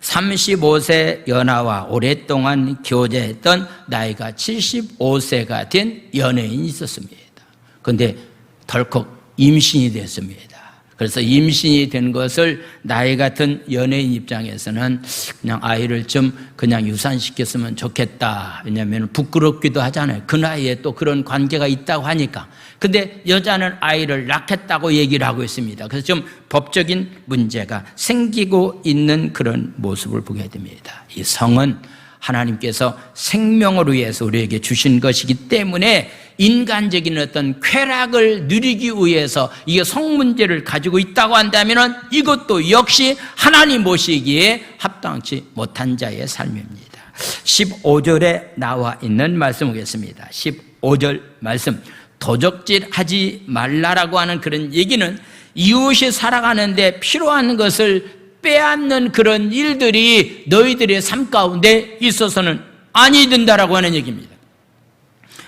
Speaker 1: 35세 연하와 오랫동안 교제했던 나이가 75세가 된 연예인이 있었습니다. 그런데 덜컥 임신이 됐습니다. 그래서 임신이 된 것을 나이 같은 연예인 입장에서는 그냥 아이를 좀 그냥 유산시켰으면 좋겠다. 왜냐하면 부끄럽기도 하잖아요. 그 나이에 또 그런 관계가 있다고 하니까. 근데 여자는 아이를 낳겠다고 얘기를 하고 있습니다. 그래서 좀 법적인 문제가 생기고 있는 그런 모습을 보게 됩니다. 이 성은 하나님께서 생명을 위해서 우리에게 주신 것이기 때문에 인간적인 어떤 쾌락을 누리기 위해서 이게 성 문제를 가지고 있다고 한다면 이것도 역시 하나님 모시기에 합당치 못한 자의 삶입니다. 15절에 나와 있는 말씀 보겠습니다. 15절 말씀, 도적질 하지 말라라고 하는 그런 얘기는 이웃이 살아가는데 필요한 것을 빼앗는 그런 일들이 너희들의 삶 가운데 있어서는 아니 된다라고 하는 얘기입니다.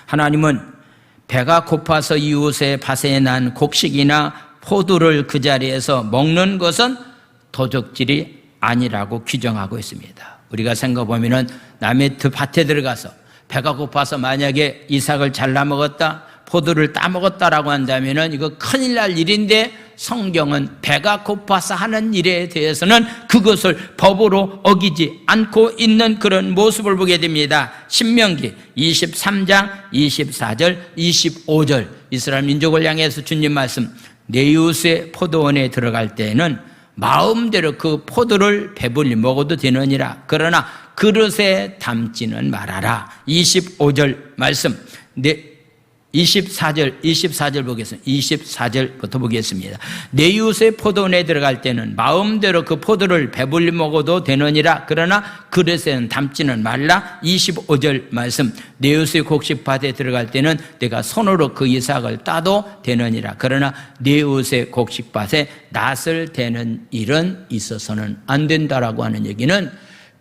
Speaker 1: 하나님은 배가 고파서 이웃의 밭에 난 곡식이나 포도를 그 자리에서 먹는 것은 도적질이 아니라고 규정하고 있습니다. 우리가 생각해보면 남의 밭에 들어가서 배가 고파서 만약에 이삭을 잘라 먹었다, 포도를 따먹었다라고 한다면 이거 큰일 날 일인데 성경은 배가 고파서 하는 일에 대해서는 그것을 법으로 어기지 않고 있는 그런 모습을 보게 됩니다. 신명기 23장 24절 25절 이스라엘 민족을 향해서 주님 말씀, 내 이웃의 포도원에 들어갈 때에는 마음대로 그 포도를 배불리 먹어도 되느니라. 그러나 그릇에 담지는 말아라. 25절 말씀, 24절 보겠습니다. 24절부터 보겠습니다. 내 이웃의 포도원에 들어갈 때는 마음대로 그 포도를 배불리 먹어도 되느니라. 그러나 그릇에는 담지는 말라. 25절 말씀, 내 이웃의 곡식밭에 들어갈 때는 내가 손으로 그 이삭을 따도 되느니라. 그러나 내 이웃의 곡식밭에 낫을 대는 일은 있어서는 안 된다라고 하는 얘기는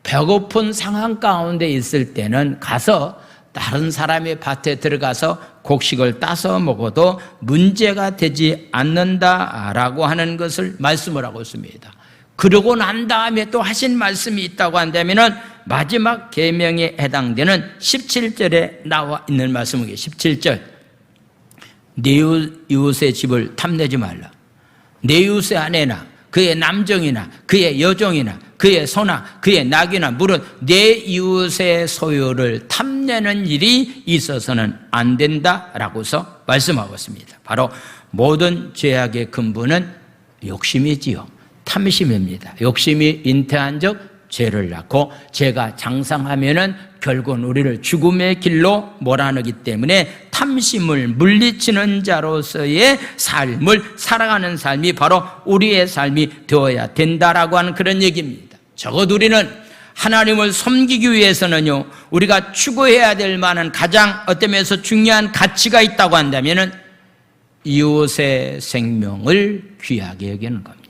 Speaker 1: 배고픈 상황 가운데 있을 때는 가서 다른 사람의 밭에 들어가서 곡식을 따서 먹어도 문제가 되지 않는다라고 하는 것을 말씀을 하고 있습니다. 그러고 난 다음에 또 하신 말씀이 있다고 한다면 마지막 계명에 해당되는 17절에 나와 있는 말씀이에요. 17절, 내 이웃의 집을 탐내지 말라. 내 이웃의 아내나 그의 남종이나 그의 여종이나 그의 소나 그의 낙이나 물은 내 이웃의 소유를 탐내는 일이 있어서는 안 된다라고서 말씀하고 있습니다. 바로 모든 죄악의 근본은 욕심이지요. 탐심입니다. 욕심이 잉태한 적 죄를 낳고 죄가 장상하면은 결국은 우리를 죽음의 길로 몰아넣기 때문에 탐심을 물리치는 자로서의 삶을 살아가는 삶이 바로 우리의 삶이 되어야 된다라고 하는 그런 얘기입니다. 적어도 우리는 하나님을 섬기기 위해서는요, 우리가 추구해야 될 만한 가장 어떤 면에서 중요한 가치가 있다고 한다면은 이웃의 생명을 귀하게 여기는 겁니다.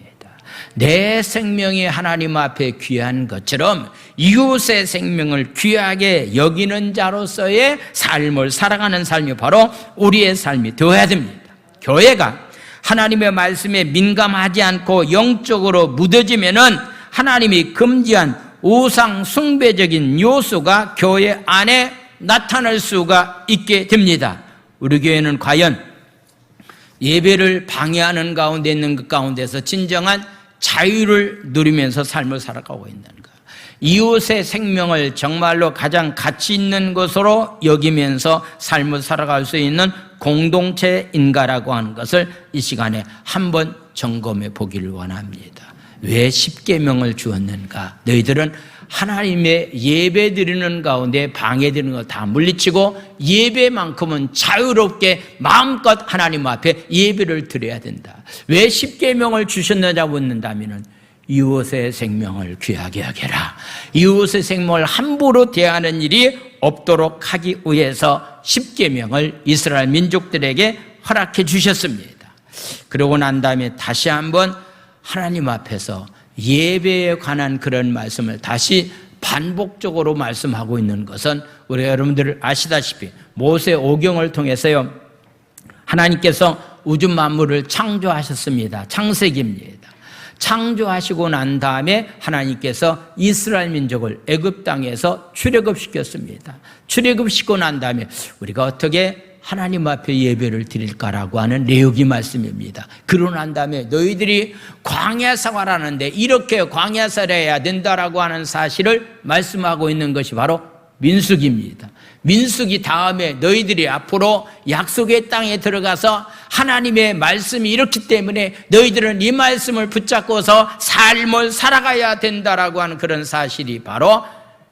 Speaker 1: 내 생명이 하나님 앞에 귀한 것처럼 이웃의 생명을 귀하게 여기는 자로서의 삶을 살아가는 삶이 바로 우리의 삶이 되어야 됩니다. 교회가 하나님의 말씀에 민감하지 않고 영적으로 무뎌지면은 하나님이 금지한 우상 숭배적인 요소가 교회 안에 나타날 수가 있게 됩니다. 우리 교회는 과연 예배를 방해하는 가운데 있는 것 가운데서 진정한 자유를 누리면서 삶을 살아가고 있는가? 이웃의 생명을 정말로 가장 가치 있는 것으로 여기면서 삶을 살아갈 수 있는 공동체인가라고 하는 것을 이 시간에 한번 점검해 보기를 원합니다. 왜 십계명을 주었는가? 너희들은 하나님의 예배 드리는 가운데 방해되는 거 다 물리치고 예배만큼은 자유롭게 마음껏 하나님 앞에 예배를 드려야 된다. 왜 십계명을 주셨느냐 묻는다면은 이웃의 생명을 귀하게 여겨라. 이웃의 생명을 함부로 대하는 일이 없도록 하기 위해서 십계명을 이스라엘 민족들에게 허락해 주셨습니다. 그러고 난 다음에 다시 한번 하나님 앞에서 예배에 관한 그런 말씀을 다시 반복적으로 말씀하고 있는 것은 우리 여러분들 아시다시피 모세 오경을 통해서요, 하나님께서 우주 만물을 창조하셨습니다. 창세기입니다. 창조하시고 난 다음에 하나님께서 이스라엘 민족을 애굽 땅에서 출애굽시켰습니다. 출애굽시키고 난 다음에 우리가 어떻게 하나님 앞에 예배를 드릴까라고 하는 레위기 말씀입니다. 그러고 난 다음에 너희들이 광야 생활하는데 이렇게 광야 생활해야 된다라고 하는 사실을 말씀하고 있는 것이 바로 민수기입니다. 민수기 다음에 너희들이 앞으로 약속의 땅에 들어가서 하나님의 말씀이 이렇기 때문에 너희들은 이 말씀을 붙잡고서 삶을 살아가야 된다라고 하는 그런 사실이 바로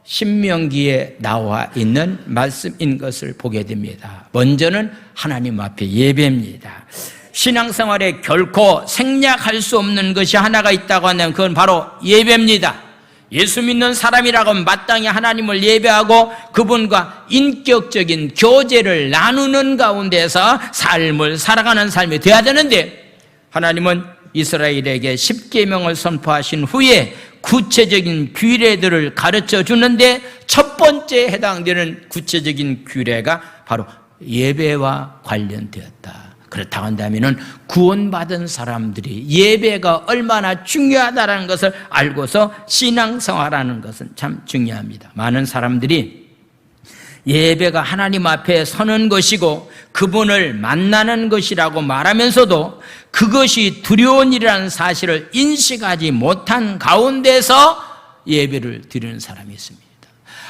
Speaker 1: 신명기에 나와 있는 말씀인 것을 보게 됩니다. 먼저는 하나님 앞에 예배입니다. 신앙생활에 결코 생략할 수 없는 것이 하나가 있다고 하면 그건 바로 예배입니다. 예수 믿는 사람이라고 하면 마땅히 하나님을 예배하고 그분과 인격적인 교제를 나누는 가운데서 삶을 살아가는 삶이 되어야 되는데, 하나님은 이스라엘에게 십계명을 선포하신 후에 구체적인 규례들을 가르쳐 주는데 첫 번째 해당되는 구체적인 규례가 바로 예배와 관련되었다. 그렇다고 한다면 구원받은 사람들이 예배가 얼마나 중요하다는 것을 알고서 신앙생활하는 것은 참 중요합니다. 많은 사람들이 예배가 하나님 앞에 서는 것이고 그분을 만나는 것이라고 말하면서도 그것이 두려운 일이라는 사실을 인식하지 못한 가운데서 예배를 드리는 사람이 있습니다.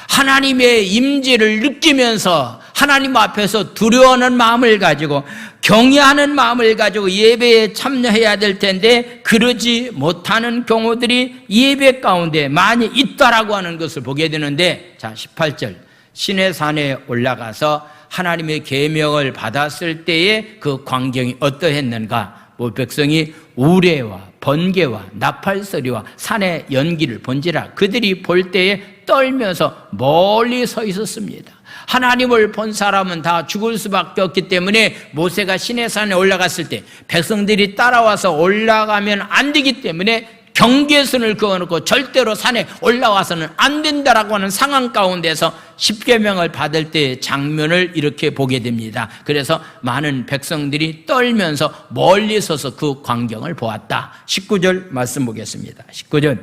Speaker 1: 하나님의 임재를 느끼면서 하나님 앞에서 두려워하는 마음을 가지고 경외하는 마음을 가지고 예배에 참여해야 될 텐데 그러지 못하는 경우들이 예배 가운데 많이 있다라고 하는 것을 보게 되는데, 자 18절 시내산에 올라가서 하나님의 계명을 받았을 때의 그 광경이 어떠했는가? 백성이 우레와 번개와 나팔소리와 산의 연기를 본지라 그들이 볼 때에 떨면서 멀리 서 있었습니다. 하나님을 본 사람은 다 죽을 수밖에 없기 때문에 모세가 시내산에 올라갔을 때 백성들이 따라와서 올라가면 안 되기 때문에 경계선을 그어놓고 절대로 산에 올라와서는 안 된다라고 하는 상황 가운데서 십계명을 받을 때의 장면을 이렇게 보게 됩니다. 그래서 많은 백성들이 떨면서 멀리 서서 그 광경을 보았다. 19절 말씀 보겠습니다. 19절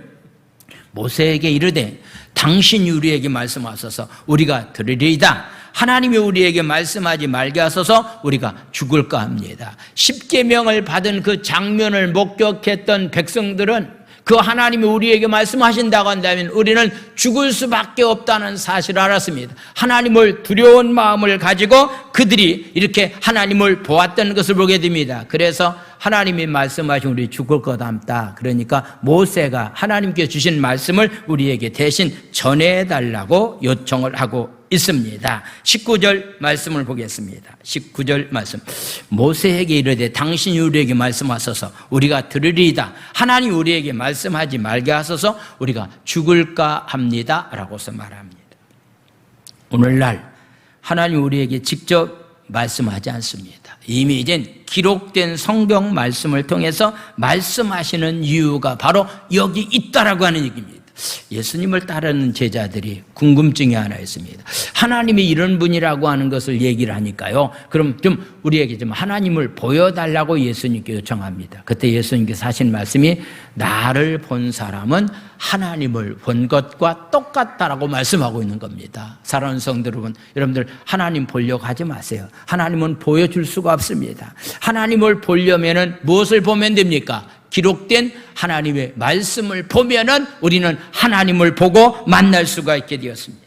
Speaker 1: 모세에게 이르되 당신이 우리에게 말씀하소서 우리가 들으리이다. 하나님이 우리에게 말씀하지 말게 하소서 우리가 죽을까 합니다. 십계명을 받은 그 장면을 목격했던 백성들은 그 하나님이 우리에게 말씀하신다고 한다면 우리는 죽을 수밖에 없다는 사실을 알았습니다. 하나님을 두려운 마음을 가지고 그들이 이렇게 하나님을 보았던 것을 보게 됩니다. 그래서 하나님이 말씀하신 우리 죽을 것 같다. 그러니까 모세가 하나님께 주신 말씀을 우리에게 대신 전해달라고 요청을 하고 있습니다. 19절 말씀을 보겠습니다. 19절 말씀. 모세에게 이르되 당신이 우리에게 말씀하소서 우리가 들으리이다. 하나님이 우리에게 말씀하지 말게 하소서 우리가 죽을까 합니다. 라고서 말합니다. 오늘날 하나님 우리에게 직접 말씀하지 않습니다. 이미 이젠 기록된 성경 말씀을 통해서 말씀하시는 이유가 바로 여기 있다라고 하는 얘기입니다. 예수님을 따르는 제자들이 궁금증이 하나 있습니다. 하나님이 이런 분이라고 하는 것을 얘기를 하니까요. 그럼 좀 우리에게 좀 하나님을 보여달라고 예수님께 요청합니다. 그때 예수님께서 하신 말씀이 나를 본 사람은 하나님을 본 것과 똑같다라고 말씀하고 있는 겁니다. 사랑하는 성도 여러분, 여러분들 하나님 보려고 하지 마세요. 하나님은 보여줄 수가 없습니다. 하나님을 보려면은 무엇을 보면 됩니까? 기록된 하나님의 말씀을 보면은 우리는 하나님을 보고 만날 수가 있게 되었습니다.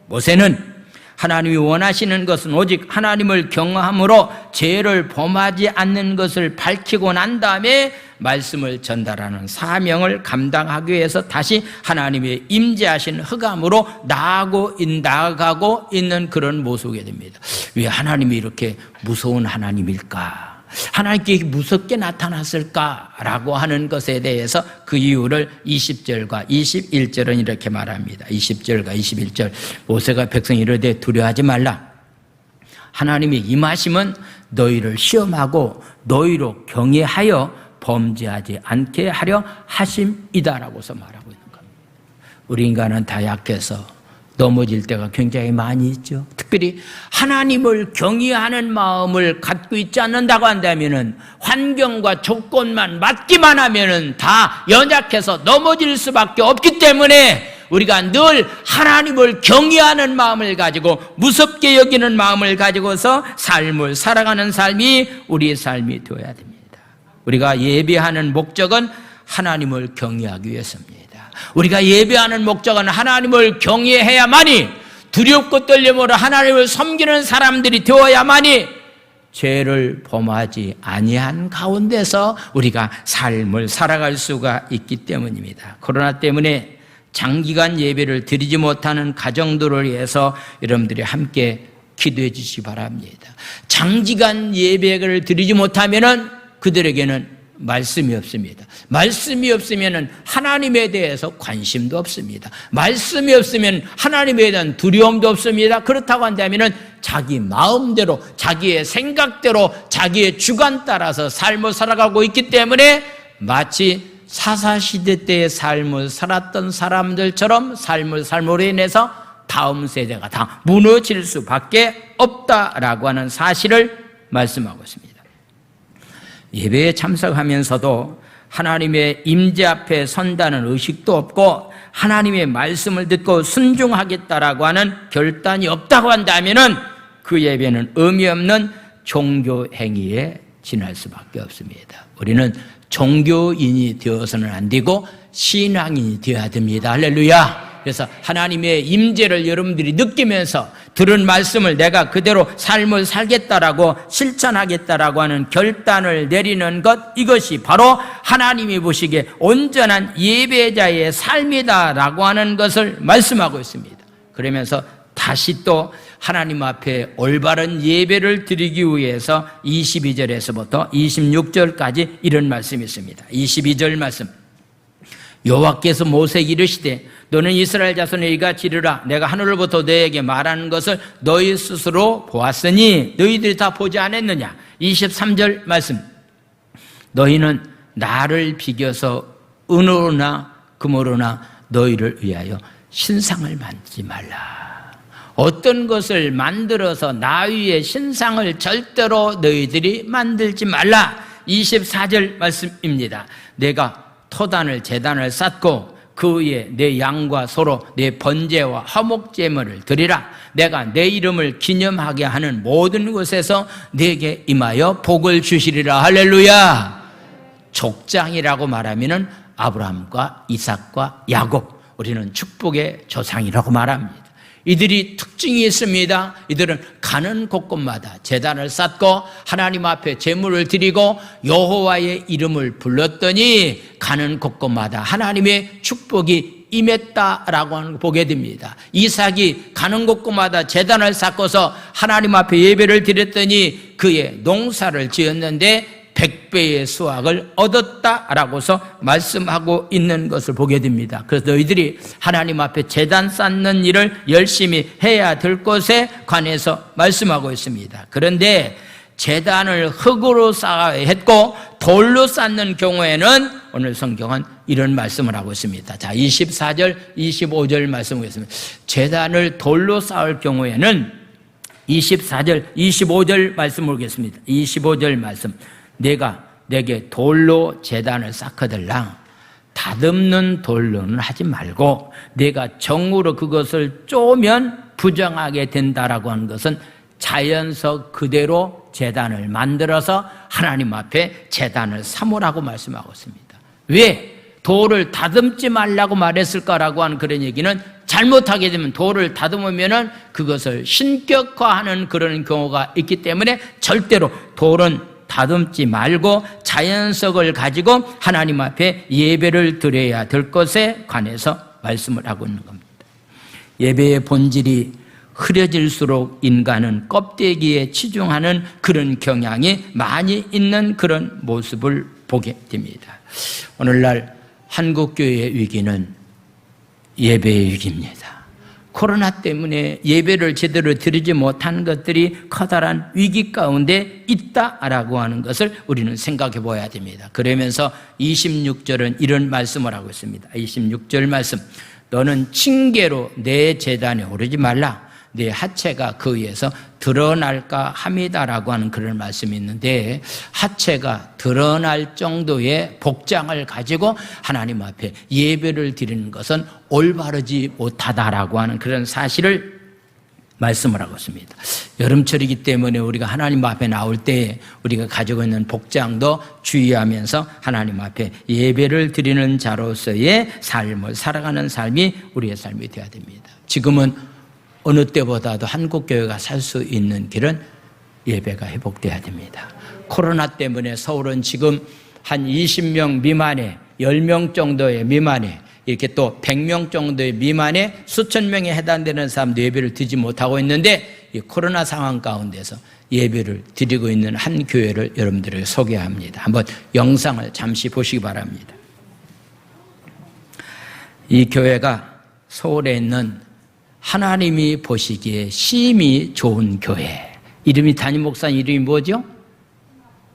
Speaker 1: 모세는 하나님이 원하시는 것은 오직 하나님을 경외함으로 죄를 범하지 않는 것을 밝히고 난 다음에 말씀을 전달하는 사명을 감당하기 위해서 다시 하나님의 임재하신 흑암으로 나아가고 있는 그런 모습이 됩니다. 왜 하나님이 이렇게 무서운 하나님일까? 하나님께 무섭게 나타났을까라고 하는 것에 대해서 그 이유를 20절과 21절은 이렇게 말합니다. 20절과 21절, 모세가 백성이 이르되 두려워하지 말라. 하나님의 임하심은 너희를 시험하고 너희로 경외하여 범죄하지 않게 하려 하심이다라고서 말하고 있는 겁니다. 우리 인간은 다 약해서 넘어질 때가 굉장히 많이 있죠. 특별히 하나님을 경외하는 마음을 갖고 있지 않는다고 한다면은 환경과 조건만 맞기만 하면은 다 연약해서 넘어질 수밖에 없기 때문에 우리가 늘 하나님을 경외하는 마음을 가지고 무섭게 여기는 마음을 가지고서 삶을 살아가는 삶이 우리의 삶이 되어야 됩니다. 우리가 예배하는 목적은 하나님을 경외하기 위해서입니다. 우리가 예배하는 목적은 하나님을 경외해야만이, 두렵고 떨림으로 하나님을 섬기는 사람들이 되어야만이 죄를 범하지 아니한 가운데서 우리가 삶을 살아갈 수가 있기 때문입니다. 코로나 때문에 장기간 예배를 드리지 못하는 가정들을 위해서 여러분들이 함께 기도해 주시기 바랍니다. 장기간 예배를 드리지 못하면은 그들에게는 말씀이 없습니다. 말씀이 없으면 하나님에 대해서 관심도 없습니다. 말씀이 없으면 하나님에 대한 두려움도 없습니다. 그렇다고 한다면 자기 마음대로, 자기의 생각대로, 자기의 주관 따라서 삶을 살아가고 있기 때문에 마치 사사시대 때의 삶을 살았던 사람들처럼 삶을 삶으로 인해서 다음 세대가 다 무너질 수밖에 없다라고 하는 사실을 말씀하고 있습니다. 예배에 참석하면서도 하나님의 임재 앞에 선다는 의식도 없고 하나님의 말씀을 듣고 순종하겠다라고 하는 결단이 없다고 한다면은 그 예배는 의미 없는 종교 행위에 지날 수밖에 없습니다. 우리는 종교인이 되어서는 안 되고 신앙인이 되어야 됩니다. 할렐루야. 그래서 하나님의 임재를 여러분들이 느끼면서 들은 말씀을 내가 그대로 삶을 살겠다라고 실천하겠다라고 하는 결단을 내리는 것, 이것이 바로 하나님이 보시기에 온전한 예배자의 삶이다라고 하는 것을 말씀하고 있습니다. 그러면서 다시 또 하나님 앞에 올바른 예배를 드리기 위해서 22절에서부터 26절까지 이런 말씀이 있습니다. 22절 말씀, 여호와께서 모세에게 이르시되 너는 이스라엘 자손에 이같이 이르라. 내가 하늘로부터 너에게 말하는 것을 너희 스스로 보았으니 너희들이 다 보지 않았느냐. 23절 말씀, 너희는 나를 비겨서 은으로나 금으로나 너희를 위하여 신상을 만들지 말라. 어떤 것을 만들어서 나 위에 신상을 절대로 너희들이 만들지 말라. 24절 말씀입니다. 내가 토단을 제단을 쌓고 그 위에 내 양과 소로 내 번제와 화목제물을 드리라. 내가 내 이름을 기념하게 하는 모든 곳에서 내게 임하여 복을 주시리라. 할렐루야. 족장이라고 말하면은 아브라함과 이삭과 야곱, 우리는 축복의 조상이라고 말합니다. 이들이 특징이 있습니다. 이들은 가는 곳곳마다 제단을 쌓고 하나님 앞에 제물을 드리고 여호와의 이름을 불렀더니 가는 곳곳마다 하나님의 축복이 임했다라고 하는 걸 보게 됩니다. 이삭이 가는 곳곳마다 제단을 쌓고서 하나님 앞에 예배를 드렸더니 그의 농사를 지었는데 100배의 수확을 얻었다라고서 말씀하고 있는 것을 보게 됩니다. 그래서 너희들이 하나님 앞에 제단 쌓는 일을 열심히 해야 될 것에 관해서 말씀하고 있습니다. 그런데 제단을 흙으로 쌓아야 했고 돌로 쌓는 경우에는 오늘 성경은 이런 말씀을 하고 있습니다. 자, 24절, 25절 말씀 보겠습니다. 제단을 돌로 쌓을 경우에는 24절, 25절 말씀 보겠습니다. 25절 말씀, 내가 내게 돌로 제단을 쌓거들라. 다듬는 돌로는 하지 말고 내가 정으로 그것을 쪼면 부정하게 된다라고 하는 것은 자연석 그대로 제단을 만들어서 하나님 앞에 제단을 삼으라고 말씀하고 있습니다. 왜 돌을 다듬지 말라고 말했을까라고 하는 그런 얘기는, 잘못하게 되면 돌을 다듬으면은 그것을 신격화하는 그런 경우가 있기 때문에 절대로 돌은 다듬지 말고 자연석을 가지고 하나님 앞에 예배를 드려야 될 것에 관해서 말씀을 하고 있는 겁니다. 예배의 본질이 흐려질수록 인간은 껍데기에 치중하는 그런 경향이 많이 있는 그런 모습을 보게 됩니다. 오늘날 한국교회의 위기는 예배의 위기입니다. 코로나 때문에 예배를 제대로 드리지 못한 것들이 커다란 위기 가운데 있다라고 하는 것을 우리는 생각해 봐야 됩니다. 그러면서 26절은 이런 말씀을 하고 있습니다. 26절 말씀, 너는 징계로 내 제단에 오르지 말라. 내 하체가 그 위에서 드러날까 함이다라고 하는 그런 말씀이 있는데, 하체가 드러날 정도의 복장을 가지고 하나님 앞에 예배를 드리는 것은 올바르지 못하다라고 하는 그런 사실을 말씀을 하고 있습니다. 여름철이기 때문에 우리가 하나님 앞에 나올 때 우리가 가지고 있는 복장도 주의하면서 하나님 앞에 예배를 드리는 자로서의 삶을 살아가는 삶이 우리의 삶이 되어야 됩니다. 지금은 어느 때보다도 한국교회가 살 수 있는 길은 예배가 회복돼야 됩니다. 코로나 때문에 서울은 지금 한 20명 미만의 10명 정도의 미만의 이렇게 또 100명 정도의 미만의 수천 명에 해당되는 사람도 예배를 드리지 못하고 있는데, 이 코로나 상황 가운데서 예배를 드리고 있는 한 교회를 여러분들에게 소개합니다. 한번 영상을 잠시 보시기 바랍니다. 이 교회가 서울에 있는 하나님이 보시기에 심히 좋은 교회, 이름이 담임 목사님 이름이 뭐죠?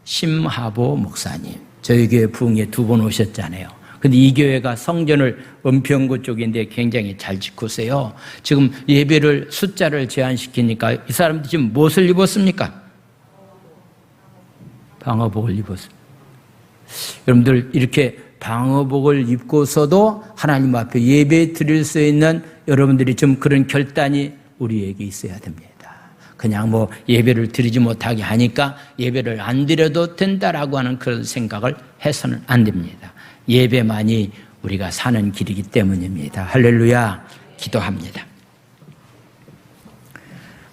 Speaker 1: 심하보 목사님. 저희 교회 부흥에 2번 오셨잖아요. 근데 이 교회가 성전을 은평구 쪽인데 굉장히 잘 짓고세요. 지금 예배를 숫자를 제한시키니까 이 사람들이 지금 무엇을 입었습니까? 방어복을 입었습니다. 여러분들 이렇게 방어복을 입고서도 하나님 앞에 예배 드릴 수 있는 여러분들이 좀 그런 결단이 우리에게 있어야 됩니다. 그냥 뭐 예배를 드리지 못하게 하니까 예배를 안 드려도 된다라고 하는 그런 생각을 해서는 안 됩니다. 예배만이 우리가 사는 길이기 때문입니다. 할렐루야. 기도합니다.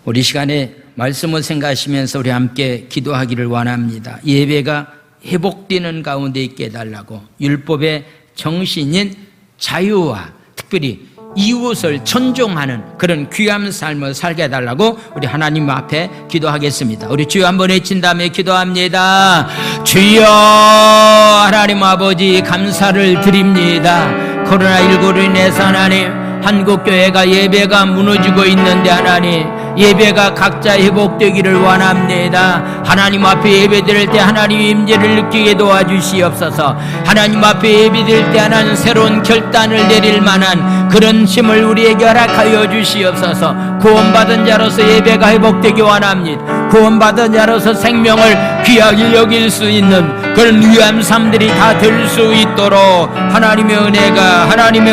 Speaker 1: 우리 시간에 말씀을 생각하시면서 우리 함께 기도하기를 원합니다. 예배가 회복되는 가운데 있게 해달라고, 율법의 정신인 자유와 특별히 이웃을 존중하는 그런 귀한 삶을 살게 해달라고 우리 하나님 앞에 기도하겠습니다. 우리 주여 한번 외친 다음에 기도합니다. 주여, 하나님 아버지 감사를 드립니다. 코로나19로 인해서 하나님 한국교회가 예배가 무너지고 있는데 하나님 예배가 각자 회복되기를 원합니다. 하나님 앞에 예배드릴 때 하나님의 임재를 느끼게 도와주시옵소서. 하나님 앞에 예배드릴 때 하나님 새로운 결단을 내릴 만한 그런 힘을 우리에게 허락하여 주시옵소서. 구원받은 자로서 예배가 회복되기 원합니다. 구원받은 자로서 생명을 귀하게 여길 수 있는 그런 귀한 삶들이 다 될 수 있도록 하나님의 은혜가 하나님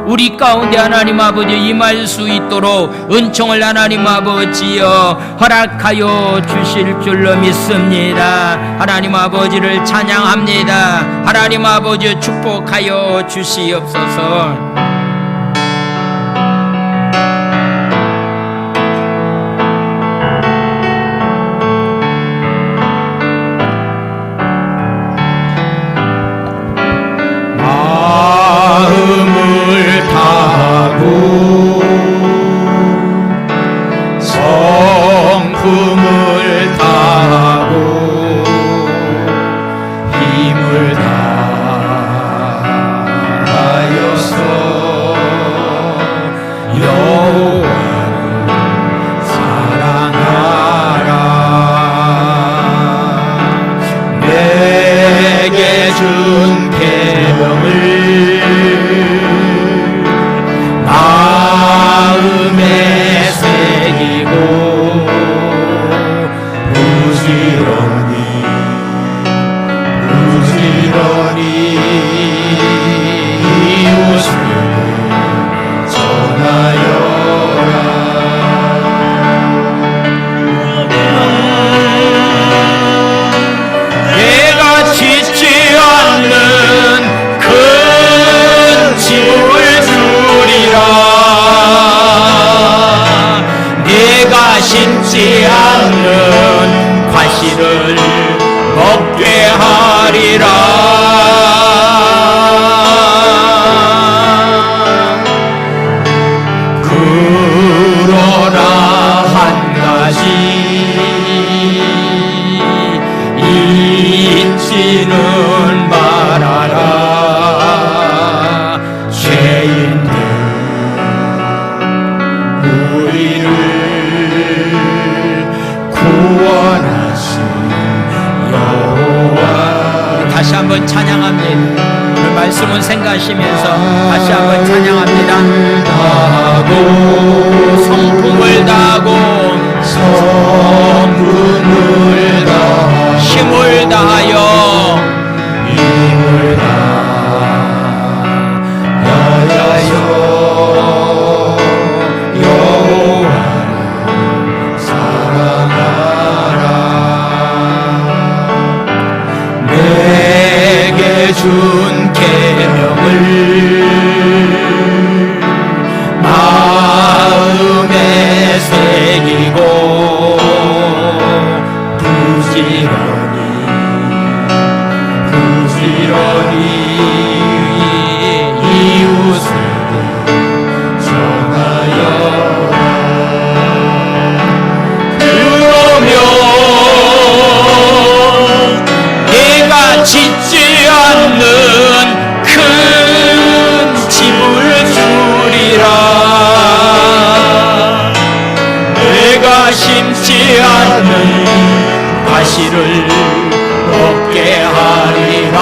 Speaker 1: 우리 가운데 하나님 아버지 임할 수 있도록 은총을 하나님 아버지여 허락하여 주실 줄로 믿습니다. 하나님 아버지를 찬양합니다. 하나님 아버지 축복하여 주시옵소서.
Speaker 2: 마음을 다하고 성품을 다하고 힘을 다하여서 울지는 말아라. 죄인들 우리를 구원하신 여호와.
Speaker 1: 다시 한번 찬양합니다. 오늘 말씀을 생각하시면서 다시 한번 찬양합니다. 성품을 다하고
Speaker 2: 성품을 다하여
Speaker 1: 힘을 다하여
Speaker 2: 힘을 다하여 여호와를 사랑하라. 내게 준 계명을 마음에 새기고 부지런히 이웃에게 전하여. 그러면
Speaker 1: 내가 짓지 않는 큰 집을 주리라.
Speaker 2: 내가 심지 않는 과실을 얻게 하리라.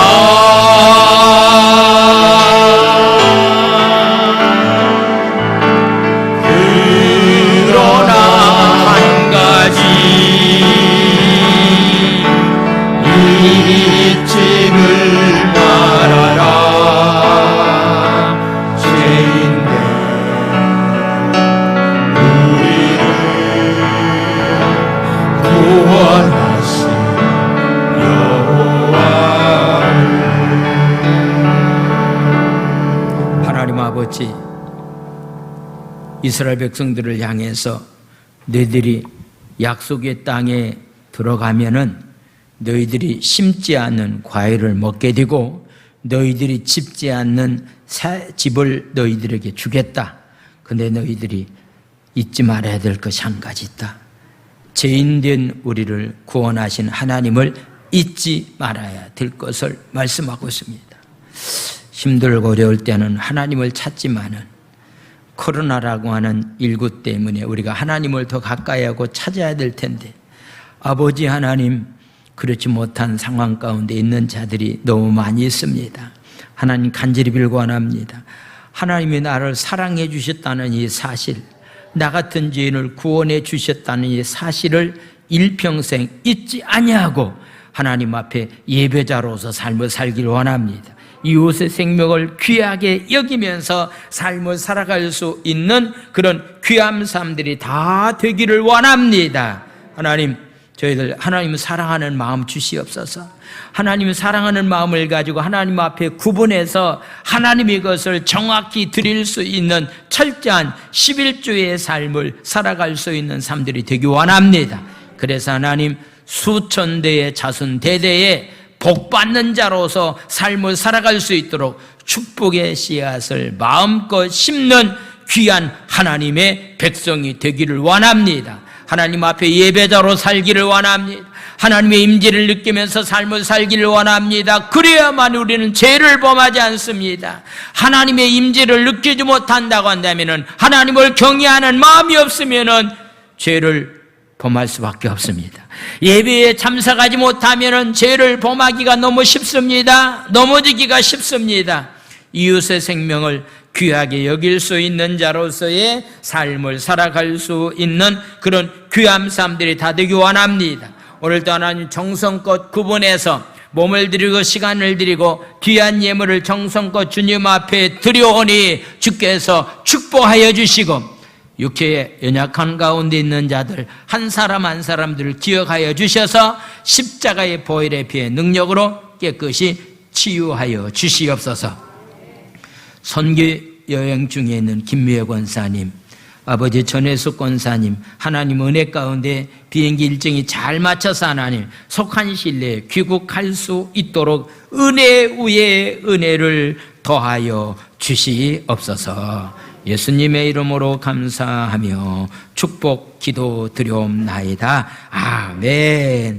Speaker 2: 그러나 한 가지 잊지를 말아라. 죄인들 우리를 구원하신 여호와를.
Speaker 1: 하나님 아버지, 이스라엘 백성들을 향해서 너희들이 약속의 땅에 들어가면은 너희들이 심지 않는 과일을 먹게 되고 너희들이 짓지 않는 새 집을 너희들에게 주겠다. 근데 너희들이 잊지 말아야 될 것이 한 가지 있다. 죄인된 우리를 구원하신 하나님을 잊지 말아야 될 것을 말씀하고 있습니다. 힘들고 어려울 때는 하나님을 찾지만은 코로나라고 하는 일구 때문에 우리가 하나님을 더 가까이 하고 찾아야 될 텐데, 아버지 하나님, 그렇지 못한 상황 가운데 있는 자들이 너무 많이 있습니다. 하나님 간절히 빌고 원합니다. 하나님이 나를 사랑해 주셨다는 이 사실, 나 같은 죄인을 구원해 주셨다는 이 사실을 일평생 잊지 아니하고 하나님 앞에 예배자로서 삶을 살기를 원합니다. 이웃의 생명을 귀하게 여기면서 삶을 살아갈 수 있는 그런 귀한 삶들이 다 되기를 원합니다. 하나님, 저희들 하나님을 사랑하는 마음 주시옵소서. 하나님을 사랑하는 마음을 가지고 하나님 앞에 구분해서 하나님의 것을 정확히 드릴 수 있는 철저한 11조의 삶을 살아갈 수 있는 삶들이 되기 원합니다. 그래서 하나님, 수천 대의 자손 대대에 복받는 자로서 삶을 살아갈 수 있도록 축복의 씨앗을 마음껏 심는 귀한 하나님의 백성이 되기를 원합니다. 하나님 앞에 예배자로 살기를 원합니다. 하나님의 임재를 느끼면서 삶을 살기를 원합니다. 그래야만 우리는 죄를 범하지 않습니다. 하나님의 임재를 느끼지 못한다고 한다면, 하나님을 경외하는 마음이 없으면 죄를 범할 수밖에 없습니다. 예배에 참석하지 못하면 죄를 범하기가 너무 쉽습니다. 넘어지기가 쉽습니다. 이웃의 생명을 귀하게 여길 수 있는 자로서의 삶을 살아갈 수 있는 그런 귀한 삶들이 다 되기 원합니다. 오늘도 하나님 정성껏 구분해서 몸을 드리고 시간을 드리고 귀한 예물을 정성껏 주님 앞에 드려오니 주께서 축복하여 주시고, 육체의 연약한 가운데 있는 자들 한 사람 한 사람들을 기억하여 주셔서 십자가의 보혈의 피의 능력으로 깨끗이 치유하여 주시옵소서. 선교 여행 중에 있는 김미애 권사님, 아버지 전혜숙 권사님, 하나님 은혜 가운데 비행기 일정이 잘 맞춰서 하나님 속한 신뢰에 귀국할 수 있도록 은혜 위에 은혜를 더하여 주시옵소서. 예수님의 이름으로 감사하며 축복 기도 드려옵나이다. 아멘.